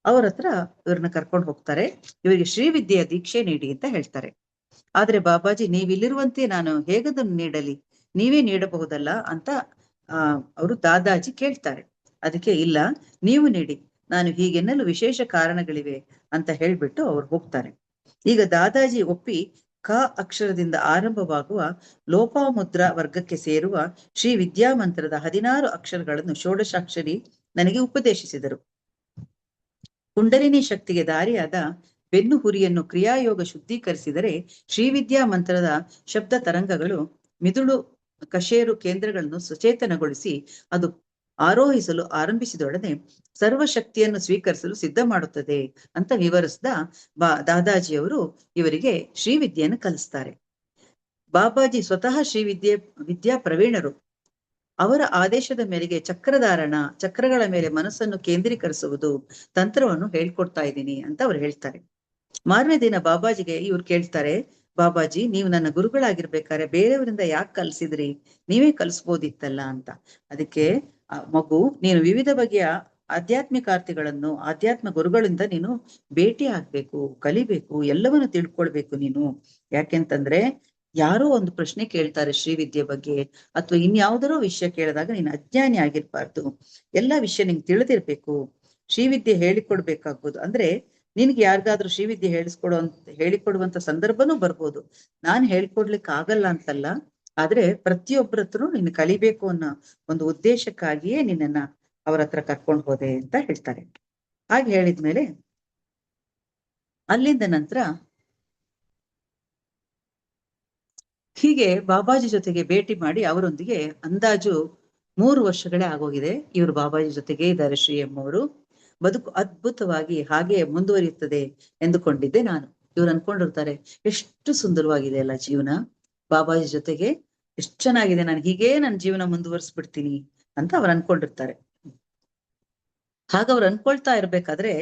ಅವ್ರ ಹತ್ರ ಇವ್ರನ್ನ ಕರ್ಕೊಂಡು ಹೋಗ್ತಾರೆ. ಇವರಿಗೆ ಶ್ರೀವಿದ್ಯೆಯ ದೀಕ್ಷೆ ನೀಡಿ ಅಂತ ಹೇಳ್ತಾರೆ. ಆದ್ರೆ ಬಾಬಾಜಿ, ನೀವಿಲ್ಲಿರುವಂತೆ ನಾನು ಹೇಗದನ್ನು ನೀಡಲಿ, ನೀವೇ ನೀಡಬಹುದಲ್ಲ ಅಂತ ಅವರು ದಾದಾಜಿ ಕೇಳ್ತಾರೆ. ಅದಕ್ಕೆ ಇಲ್ಲ, ನೀವು ನೀಡಿ, ನಾನು ಹೀಗೆನ್ನಲು ವಿಶೇಷ ಕಾರಣಗಳಿವೆ ಅಂತ ಹೇಳ್ಬಿಟ್ಟು ಅವ್ರು ಹೋಗ್ತಾರೆ. ಈಗ ದಾದಾಜಿ ಒಪ್ಪಿ ಕ ಅಕ್ಷರದಿಂದ ಆರಂಭವಾಗುವ ಲೋಪಾಮುದ್ರಾ ವರ್ಗಕ್ಕೆ ಸೇರುವ ಶ್ರೀ ವಿದ್ಯಾಮಂತ್ರದ 16 ಅಕ್ಷರಗಳನ್ನು ಷೋಡಶಾಕ್ಷರಿ ನನಗೆ ಉಪದೇಶಿಸಿದರು. ಕುಂಡಲಿನಿ ಶಕ್ತಿಗೆ ದಾರಿಯಾದ ಬೆನ್ನು ಹುರಿಯನ್ನು ಕ್ರಿಯಾಯೋಗ ಶುದ್ಧೀಕರಿಸಿದರೆ ಶ್ರೀವಿದ್ಯಾ ಮಂತ್ರದ ಶಬ್ದ ತರಂಗಗಳು ಮಿದುಳು ಕಶೇರು ಕೇಂದ್ರಗಳನ್ನು ಸಚೇತನಗೊಳಿಸಿ ಅದು ಆರೋಹಿಸಲು ಆರಂಭಿಸಿದೊಡನೆ ಸರ್ವಶಕ್ತಿಯನ್ನು ಸ್ವೀಕರಿಸಲು ಸಿದ್ಧ ಮಾಡುತ್ತದೆ ಅಂತ ವಿವರಿಸಿದ ದಾದಾಜಿಯವರು ಇವರಿಗೆ ಶ್ರೀವಿದ್ಯೆಯನ್ನು ಕಲಿಸ್ತಾರೆ. ಬಾಬಾಜಿ ಸ್ವತಃ ವಿದ್ಯಾ ಪ್ರವೀಣರು. ಅವರ ಆದೇಶದ ಮೇರೆಗೆ ಚಕ್ರಗಳ ಮೇಲೆ ಮನಸ್ಸನ್ನು ಕೇಂದ್ರೀಕರಿಸುವುದು ತಂತ್ರವನ್ನು ಹೇಳ್ಕೊಡ್ತಾ ಇದ್ದೀನಿ ಅಂತ ಅವ್ರು ಹೇಳ್ತಾರೆ. ಮಾರನೇ ದಿನ ಬಾಬಾಜಿಗೆ ಇವ್ರು ಕೇಳ್ತಾರೆ, ಬಾಬಾಜಿ, ನೀವು ನನ್ನ ಗುರುಗಳಾಗಿರ್ಬೇಕಾದ್ರೆ ಬೇರೆಯವರಿಂದ ಯಾಕೆ ಕಲಿಸಿದ್ರಿ, ನೀವೇ ಕಲಿಸ್ಬೋದಿತ್ತಲ್ಲ ಅಂತ. ಅದಕ್ಕೆ ಮಗು, ನೀನು ವಿವಿಧ ಬಗೆಯ ಆಧ್ಯಾತ್ಮಿಕಾರ್ಥಿಗಳನ್ನು ಆಧ್ಯಾತ್ಮ ಗುರುಗಳಿಂದ ನೀನು ಭೇಟಿ ಆಗ್ಬೇಕು, ಕಲಿಬೇಕು, ಎಲ್ಲವನ್ನು ತಿಳ್ಕೊಳ್ಬೇಕು ನೀನು. ಯಾಕೆಂತಂದ್ರೆ ಯಾರೋ ಒಂದು ಪ್ರಶ್ನೆ ಕೇಳ್ತಾರೆ ಶ್ರೀವಿದ್ಯೆ ಬಗ್ಗೆ, ಅಥವಾ ಇನ್ಯಾವುದರೋ ವಿಷಯ ಕೇಳಿದಾಗ ನೀನು ಅಜ್ಞಾನಿ ಆಗಿರ್ಬಾರ್ದು. ಎಲ್ಲಾ ವಿಷಯ ನಿಂಗೆ ತಿಳಿದಿರ್ಬೇಕು. ಶ್ರೀವಿದ್ಯೆ ಹೇಳಿಕೊಡ್ಬೇಕಾಗ್ಬೋದು. ಅಂದ್ರೆ ನಿನ್ಗೆ ಯಾರಿಗಾದ್ರೂ ಶ್ರೀವಿದ್ಯೆ ಹೇಳಿಕೊಡುವಂತ ಸಂದರ್ಭನೂ ಬರ್ಬೋದು. ನಾನ್ ಹೇಳ್ಕೊಡ್ಲಿಕ್ಕೆ ಆಗಲ್ಲ ಅಂತಲ್ಲ, ಆದ್ರೆ ಪ್ರತಿಯೊಬ್ಬರ ಹತ್ರ ನೀನು ಕಲಿಬೇಕು ಅನ್ನೋ ಒಂದು ಉದ್ದೇಶಕ್ಕಾಗಿಯೇ ನಿನ್ನನ್ನ ಅವ್ರ ಹತ್ರ ಕರ್ಕೊಂಡು ಹೋದೆ ಅಂತ ಹೇಳ್ತಾರೆ. ಹಾಗೆ ಹೇಳಿದ್ಮೇಲೆ ಅಲ್ಲಿಂದ ನಂತರ ಹೀಗೆ ಬಾಬಾಜಿ ಜೊತೆಗೆ ಭೇಟಿ ಮಾಡಿ ಅವರೊಂದಿಗೆ ಅಂದಾಜು 3 ವರ್ಷಗಳೇ ಆಗೋಗಿದೆ. ಇವರು ಬಾಬಾಜಿ ಜೊತೆಗೆ ಇದ್ದಾರೆ. ಶ್ರೀ ಎಮ್ಮವರು ಬದುಕು ಅದ್ಭುತವಾಗಿ ಹಾಗೆ ಮುಂದುವರಿಯುತ್ತದೆ ಎಂದುಕೊಂಡಿದ್ದೆ ನಾನು. ಇವ್ರು ಅನ್ಕೊಂಡಿರ್ತಾರೆ, ಎಷ್ಟು ಸುಂದರವಾಗಿದೆ ಅಲ್ಲ ಜೀವನ, ಬಾಬಾಜಿ ಜೊತೆಗೆ ಎಷ್ಟು ಚೆನ್ನಾಗಿದೆ, ನಾನು ಹೀಗೇ ನನ್ನ ಜೀವನ ಮುಂದುವರಿಸ್ಬಿಡ್ತೀನಿ ಅಂತ ಅವ್ರು ಅನ್ಕೊಂಡಿರ್ತಾರೆ. ಹಾಗ ಅವ್ರು ಅನ್ಕೊಳ್ತಾ ಇರ್ಬೇಕಾದ್ರೆ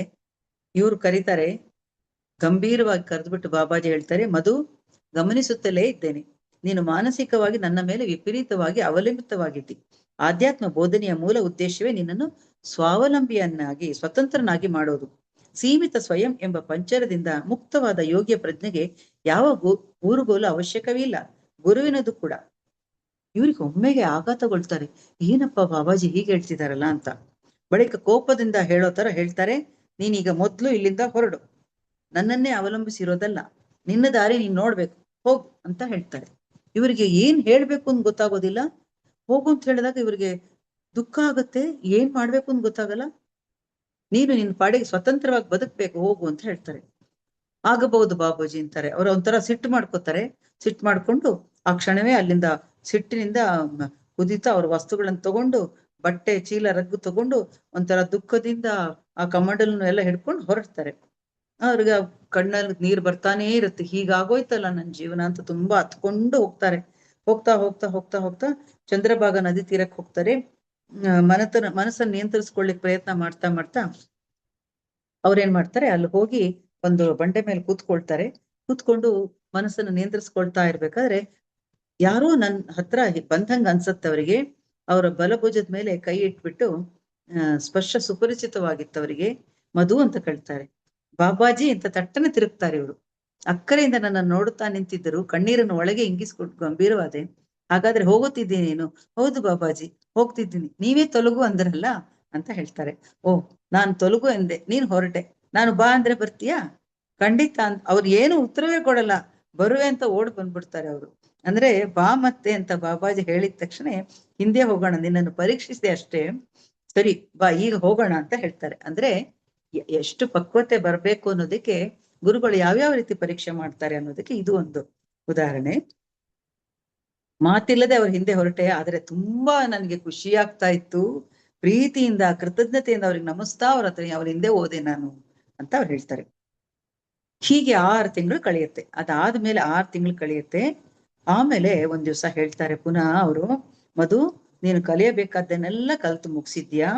ಇವ್ರು ಕರೀತಾರೆ, ಗಂಭೀರವಾಗಿ ಕರೆದ್ಬಿಟ್ಟು ಬಾಬಾಜಿ ಹೇಳ್ತಾರೆ, ಮಧು, ಗಮನಿಸುತ್ತಲೇ ಇದ್ದೇನೆ, ನೀನು ಮಾನಸಿಕವಾಗಿ ನನ್ನ ಮೇಲೆ ವಿಪರೀತವಾಗಿ ಅವಲಂಬಿತವಾಗಿದ್ದಿ. ಆಧ್ಯಾತ್ಮ ಬೋಧನೆಯ ಮೂಲ ಉದ್ದೇಶವೇ ನಿನ್ನನ್ನು ಸ್ವಾವಲಂಬಿಯನ್ನಾಗಿ ಸ್ವತಂತ್ರನಾಗಿ ಮಾಡೋದು. ಸೀಮಿತ ಸ್ವಯಂ ಎಂಬ ಪಂಚರದಿಂದ ಮುಕ್ತವಾದ ಯೋಗ್ಯ ಪ್ರಜ್ಞೆಗೆ ಯಾವ ಊರುಗೋಲು ಅವಶ್ಯಕವಿಲ್ಲ, ಗುರುವಿನದು ಕೂಡ. ಇವ್ರಿಗೆ ಒಮ್ಮೆಗೆ ಆಘಾತಗೊಳ್ತಾರೆ, ಏನಪ್ಪ ಬಾಬಾಜಿ ಹೀಗೆ ಹೇಳ್ತಿದಾರಲ್ಲ ಅಂತ. ಬಳಿಕ ಕೋಪದಿಂದ ಹೇಳೋ ತರ ಹೇಳ್ತಾರೆ, ನೀನೀಗ ಮೊದ್ಲು ಇಲ್ಲಿಂದ ಹೊರಡು, ನನ್ನನ್ನೇ ಅವಲಂಬಿಸಿರೋದಲ್ಲ, ನಿನ್ನ ದಾರಿ ನೀನ್ ನೋಡ್ಬೇಕು, ಹೋಗು ಅಂತ ಹೇಳ್ತಾರೆ. ಇವರಿಗೆ ಏನ್ ಹೇಳ್ಬೇಕು ಅಂತ ಗೊತ್ತಾಗೋದಿಲ್ಲ. ಹೋಗು ಅಂತ ಹೇಳಿದಾಗ ಇವ್ರಿಗೆ ದುಃಖ ಆಗುತ್ತೆ, ಏನ್ ಮಾಡ್ಬೇಕು ಅಂತ ಗೊತ್ತಾಗಲ್ಲ. ನೀನು ನಿನ್ನ ಪಾಡಿಗೆ ಸ್ವತಂತ್ರವಾಗಿ ಬದುಕ್ಬೇಕು, ಹೋಗು ಅಂತ ಹೇಳ್ತಾರೆ. ಆಗಬಹುದು ಬಾಬಾಜಿ ಅಂತಾರೆ. ಅವ್ರ ಒಂಥರ ಸಿಟ್ಟು ಮಾಡ್ಕೋತಾರೆ. ಸಿಟ್ಟು ಮಾಡ್ಕೊಂಡು ಆ ಕ್ಷಣವೇ ಅಲ್ಲಿಂದ ಸಿಟ್ಟಿನಿಂದ ಕುದಿತಾ ಅವ್ರ ವಸ್ತುಗಳನ್ನ ತಗೊಂಡು, ಬಟ್ಟೆ ಚೀಲ ರಗ್ಗು ತಗೊಂಡು ಒಂಥರ ದುಃಖದಿಂದ ಆ ಕಮಂಡಲ್ನು ಎಲ್ಲ ಹಿಡ್ಕೊಂಡು ಹೊರಡ್ತಾರೆ. ಅವ್ರಿಗೆ ಕಣ್ಣಲ್ಲಿ ನೀರು ಬರ್ತಾನೇ ಇರುತ್ತೆ, ಹೀಗಾಗೋಯ್ತಲ್ಲ ನನ್ನ ಜೀವನ ಅಂತ ತುಂಬಾ ಹತ್ಕೊಂಡು ಹೋಗ್ತಾರೆ. ಹೋಗ್ತಾ ಹೋಗ್ತಾ ಹೋಗ್ತಾ ಹೋಗ್ತಾ ಚಂದ್ರಭಾಗ ನದಿ ತೀರಕ್ಕೆ ಹೋಗ್ತಾರೆ. ಮನಸ್ಸನ್ನು ನಿಯಂತ್ರಿಸ್ಕೊಳ್ಳಿಕ್ ಪ್ರಯತ್ನ ಮಾಡ್ತಾ ಮಾಡ್ತಾ ಅವ್ರೇನ್ ಮಾಡ್ತಾರೆ, ಅಲ್ಲಿ ಹೋಗಿ ಒಂದು ಬಂಡೆ ಮೇಲೆ ಕೂತ್ಕೊಳ್ತಾರೆ. ಕೂತ್ಕೊಂಡು ಮನಸ್ಸನ್ನು ನಿಯಂತ್ರಿಸ್ಕೊಳ್ತಾ ಇರ್ಬೇಕಾದ್ರೆ ಯಾರೋ ನನ್ ಹತ್ರ ಬಂದಂಗ ಅನ್ಸತ್ತೆ ಅವರಿಗೆ. ಅವರ ಬಲಭುಜದ ಮೇಲೆ ಕೈ ಇಟ್ಬಿಟ್ಟು ಸ್ಪರ್ಶ ಸುಪರಿಚಿತವಾಗಿತ್ತು ಅವರಿಗೆ. ಮಧು ಅಂತ ಕಳ್ತಾರೆ. ಬಾಬಾಜಿ ಅಂತ ತಟ್ಟನೆ ತಿರುಗ್ತಾರೆ ಇವರು. ಅಕ್ಕರೆಯಿಂದ ನನ್ನ ನೋಡುತ್ತಾ ನಿಂತಿದ್ದರು, ಕಣ್ಣೀರನ್ನು ಒಳಗೆ ಇಂಗಿಸ್ಕೊಟ್ಟು ಗಂಭೀರವಾದೆ. ಹಾಗಾದ್ರೆ ಹೋಗುತ್ತಿದ್ದೀನಿ ನೀನು? ಹೌದು ಬಾಬಾಜಿ, ಹೋಗ್ತಿದ್ದೀನಿ. ನೀವೇ ತೊಲಗು ಅಂದ್ರಲ್ಲ ಅಂತ ಹೇಳ್ತಾರೆ. ಓಹ್, ನಾನ್ ತೊಲಗು ಎಂದೆ, ನೀನ್ ಹೊರಟೆ, ನಾನು ಬಾ ಅಂದ್ರೆ ಬರ್ತೀಯಾ? ಖಂಡಿತ ಅಂತ ಅವ್ರು ಏನು ಉತ್ತರವೇ ಕೊಡಲ್ಲ. ಬರುವೆ ಅಂತ ಓಡ್ ಬಂದ್ಬಿಡ್ತಾರೆ ಅವರು. ಅಂದ್ರೆ ಬಾ ಮತ್ತೆ ಅಂತ ಬಾಬಾಜಿ ಹೇಳಿದ ತಕ್ಷಣ ಹಿಂದೆ ಹೋಗೋಣ, ನಿನ್ನನ್ನು ಪರೀಕ್ಷಿಸಿದೆ ಅಷ್ಟೇ, ಸರಿ ಬಾ ಈಗ ಹೋಗೋಣ ಅಂತ ಹೇಳ್ತಾರೆ. ಅಂದ್ರೆ ಎಷ್ಟು ಪಕ್ವತೆ ಬರ್ಬೇಕು ಅನ್ನೋದಕ್ಕೆ ಗುರುಗಳು ಯಾವ್ಯಾವ ರೀತಿ ಪರೀಕ್ಷೆ ಮಾಡ್ತಾರೆ ಅನ್ನೋದಕ್ಕೆ ಇದು ಒಂದು ಉದಾಹರಣೆ. ಮಾತಿಲ್ಲದೆ ಅವ್ರ ಹಿಂದೆ ಹೊರಟೆ, ಆದ್ರೆ ತುಂಬಾ ನನ್ಗೆ ಖುಷಿ ಆಗ್ತಾ ಇತ್ತು, ಪ್ರೀತಿಯಿಂದ ಕೃತಜ್ಞತೆಯಿಂದ ಅವ್ರಿಗೆ ನಮಸ್ತಾ ಅವ್ರ ಹಿಂದೆ ಹೋದೆ ನಾನು ಅಂತ ಅವ್ರು ಹೇಳ್ತಾರೆ. ಹೀಗೆ 6 ತಿಂಗಳು ಕಳೆಯುತ್ತೆ. ಅದಾದ್ಮೇಲೆ 6 ತಿಂಗಳು ಕಳೆಯುತ್ತೆ. ಆಮೇಲೆ ಒಂದ್ ದಿವ್ಸ ಹೇಳ್ತಾರೆ ಪುನಃ ಅವರು, ಮಧು ನೀನು ಕಲಿಯಬೇಕಾದ್ದನ್ನೆಲ್ಲ ಕಲ್ತು ಮುಗಿಸಿದ್ಯಾ,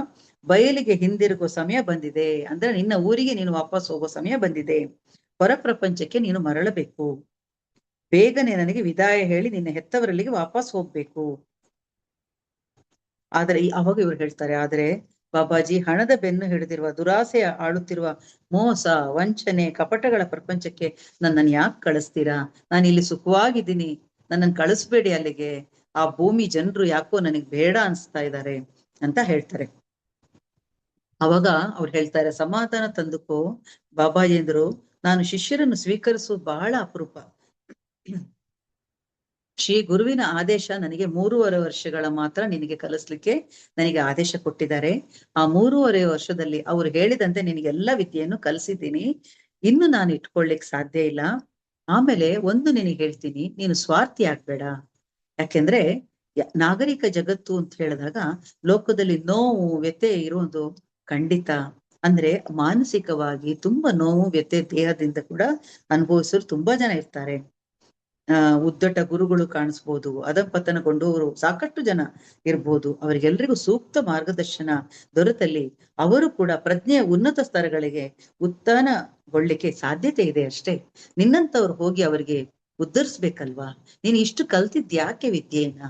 ಬಯಲಿಗೆ ಹಿಂದಿರುಗೋ ಸಮಯ ಬಂದಿದೆ. ಅಂದ್ರೆ ನಿನ್ನ ಊರಿಗೆ ನೀನು ವಾಪಸ್ ಹೋಗೋ ಸಮಯ ಬಂದಿದೆ, ಹೊರ ಪ್ರಪಂಚಕ್ಕೆ ನೀನು ಮರಳಬೇಕು, ಬೇಗನೆ ನನಗೆ ವಿದಾಯ ಹೇಳಿ ನಿನ್ನ ಹೆತ್ತವರಲ್ಲಿಗೆ ವಾಪಸ್ ಹೋಗ್ಬೇಕು. ಆದ್ರೆ ಅವಾಗ ಇವ್ರು ಹೇಳ್ತಾರೆ, ಆದ್ರೆ ಬಾಬಾಜಿ ಹಣದ ಬೆನ್ನು ಹಿಡಿದಿರುವ, ದುರಾಸೆಯ ಆಳುತ್ತಿರುವ ಮೋಸ, ವಂಚನೆ, ಕಪಟಗಳ ಪ್ರಪಂಚಕ್ಕೆ ನನ್ನನ್ನು ಯಾಕೆ ಕಳಿಸ್ತೀರಾ? ನಾನು ಇಲ್ಲಿ ಸುಖವಾಗಿದ್ದೀನಿ, ನನ್ನನ್ನು ಕಳಿಸ್ಬೇಡಿ ಅಲ್ಲಿಗೆ. ಆ ಭೂಮಿ ಜನರು ಯಾಕೋ ನನಗ್ ಬೇಡ ಅನ್ಸ್ತಾ ಇದ್ದಾರೆ ಅಂತ ಹೇಳ್ತಾರೆ. ಅವಾಗ ಅವ್ರು ಹೇಳ್ತಾರೆ, ಸಮಾಧಾನ ತಂದುಕೋ ಬಾಬಾಜಿ ಅಂದ್ರು, ನಾನು ಶಿಷ್ಯರನ್ನು ಸ್ವೀಕರಿಸುವುದು ಬಹಳ ಅಪರೂಪ. ಶ್ರೀ ಗುರುವಿನ ಆದೇಶ ನನಗೆ 3.5 ವರ್ಷಗಳ ಮಾತ್ರ ನಿನಗೆ ಕಲಿಸ್ಲಿಕ್ಕೆ ನನಗೆ ಆದೇಶ ಕೊಟ್ಟಿದ್ದಾರೆ. ಆ 3.5 ವರ್ಷದಲ್ಲಿ ಅವ್ರು ಹೇಳಿದಂತೆ ನಿನಗೆಲ್ಲ ವಿದ್ಯೆಯನ್ನು ಕಲಿಸಿದ್ದೀನಿ. ಇನ್ನು ನಾನು ಇಟ್ಕೊಳ್ಲಿಕ್ಕೆ ಸಾಧ್ಯ ಇಲ್ಲ. ಆಮೇಲೆ ಒಂದು ನಿನಗೆ ಹೇಳ್ತೀನಿ, ನೀನು ಸ್ವಾರ್ಥಿ ಆಗ್ಬೇಡ. ಯಾಕೆಂದ್ರೆ ನಾಗರಿಕ ಜಗತ್ತು ಅಂತ ಹೇಳಿದಾಗ ಲೋಕದಲ್ಲಿ ನೋವು ವ್ಯಥೆ ಇರುವುದು ಖಂಡಿತ. ಅಂದ್ರೆ ಮಾನಸಿಕವಾಗಿ ತುಂಬಾ ನೋವು ವ್ಯಥೆ ದೇಹದಿಂದ ಕೂಡ ಅನುಭವಿಸೋರು ತುಂಬಾ ಜನ ಇರ್ತಾರೆ. ಉದ್ದಟ ಗುರುಗಳು ಕಾಣಿಸ್ಬೋದು, ಅಧಪತನಗೊಂಡವರು ಸಾಕಷ್ಟು ಜನ ಇರ್ಬೋದು. ಅವರಿಗೆಲ್ರಿಗೂ ಸೂಕ್ತ ಮಾರ್ಗದರ್ಶನ ದೊರೆತಲ್ಲಿ ಅವರು ಕೂಡ ಪ್ರಜ್ಞೆಯ ಉನ್ನತ ಸ್ತರಗಳಿಗೆ ಉತ್ಥಾನಗೊಳ್ಳಿಕ್ಕೆ ಸಾಧ್ಯತೆ ಇದೆ ಅಷ್ಟೇ. ನಿನ್ನಂತವ್ರು ಹೋಗಿ ಅವರಿಗೆ ಉದ್ಧರಿಸ್ಬೇಕಲ್ವಾ? ನೀನು ಇಷ್ಟು ಕಲ್ತಿದ್ ಯಾಕೆ ವಿದ್ಯೆಯನ್ನ?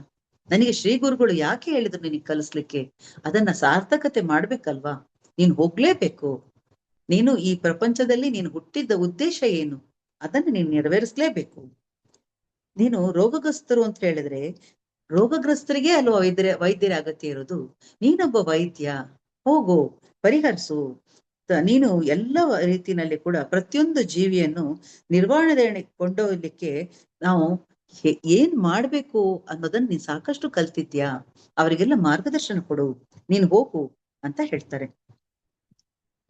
ನನಗೆ ಶ್ರೀ ಗುರುಗಳು ಯಾಕೆ ಹೇಳಿದ್ರು ನಿನಗೆ ಕಲಿಸ್ಲಿಕ್ಕೆ? ಅದನ್ನ ಸಾರ್ಥಕತೆ ಮಾಡ್ಬೇಕಲ್ವಾ? ನೀನು ಹೋಗ್ಲೇಬೇಕು. ನೀನು ಈ ಪ್ರಪಂಚದಲ್ಲಿ ನೀನು ಹುಟ್ಟಿದ್ದ ಉದ್ದೇಶ ಏನು, ಅದನ್ನು ನೀನು ನೆರವೇರಿಸ್ಲೇಬೇಕು. ನೀನು ರೋಗಗ್ರಸ್ತರು ಅಂತ ಹೇಳಿದ್ರೆ ರೋಗಗ್ರಸ್ತರಿಗೆ ಅಲ್ವಾ ವೈದ್ಯರ ಅಗತ್ಯ ಇರೋದು. ನೀನೊಬ್ಬ ವೈದ್ಯ, ಹೋಗು ಪರಿಹರಿಸು. ನೀನು ಎಲ್ಲ ರೀತಿಯಲ್ಲಿ ಕೂಡ ಪ್ರತಿಯೊಂದು ಜೀವಿಯನ್ನು ನಿರ್ವಹಣೆ ಕೊಂಡೊಯ್ಲಿಕ್ಕೆ ನಾವು ಏನ್ ಮಾಡ್ಬೇಕು ಅನ್ನೋದನ್ನ ನೀನ್ ಸಾಕಷ್ಟು ಕಲ್ತಿದ್ಯಾ, ಅವರಿಗೆಲ್ಲ ಮಾರ್ಗದರ್ಶನ ಕೊಡು, ನೀನ್ ಹೋಗು ಅಂತ ಹೇಳ್ತಾರೆ.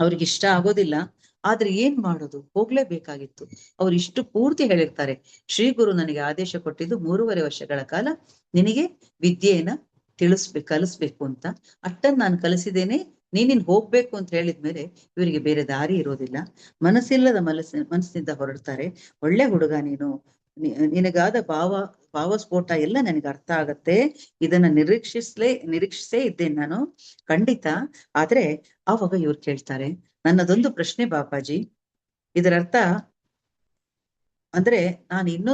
ಅವ್ರಿಗೆ ಇಷ್ಟ ಆಗೋದಿಲ್ಲ, ಆದ್ರೆ ಏನ್ ಮಾಡೋದು, ಹೋಗ್ಲೇಬೇಕಾಗಿತ್ತು. ಅವ್ರು ಇಷ್ಟು ಪೂರ್ತಿ ಹೇಳಿರ್ತಾರೆ, ಶ್ರೀ ಗುರು ನನಗೆ ಆದೇಶ ಕೊಟ್ಟಿದ್ದು 3.5 ವರ್ಷಗಳ ಕಾಲ ನಿನಗೆ ವಿದ್ಯೆಯನ್ನ ಕಲಿಸ್ಬೇಕು ಅಂತ. ಅಷ್ಟನ್ನ ನಾನು ಕಲಿಸಿದ್ದೇನೆ, ನೀನಿನ್ ಹೋಗ್ಬೇಕು ಅಂತ ಹೇಳಿದ್ಮೇಲೆ ಇವರಿಗೆ ಬೇರೆ ದಾರಿ ಇರೋದಿಲ್ಲ. ಮನಸ್ಸಿಲ್ಲದ ಮನಸ್ಸಿನಿಂದ ಹೊರಡ್ತಾರೆ. ಒಳ್ಳೆ ಹುಡುಗ ನೀನು, ನಿನಗಾದ ಭಾವಸ್ಫೋಟ ಎಲ್ಲ ನನಗೆ ಅರ್ಥ ಆಗತ್ತೆ. ಇದನ್ನ ನಿರೀಕ್ಷಿಸೇ ಇದ್ದೇನೆ ನಾನು ಖಂಡಿತ. ಆದ್ರೆ ಆವಾಗ ಇವ್ರು ಕೇಳ್ತಾರೆ, ನನ್ನದೊಂದು ಪ್ರಶ್ನೆ ಬಾಪಾಜಿ, ಇದರರ್ಥ ಅಂದ್ರೆ ನಾನು ಇನ್ನೊಂದು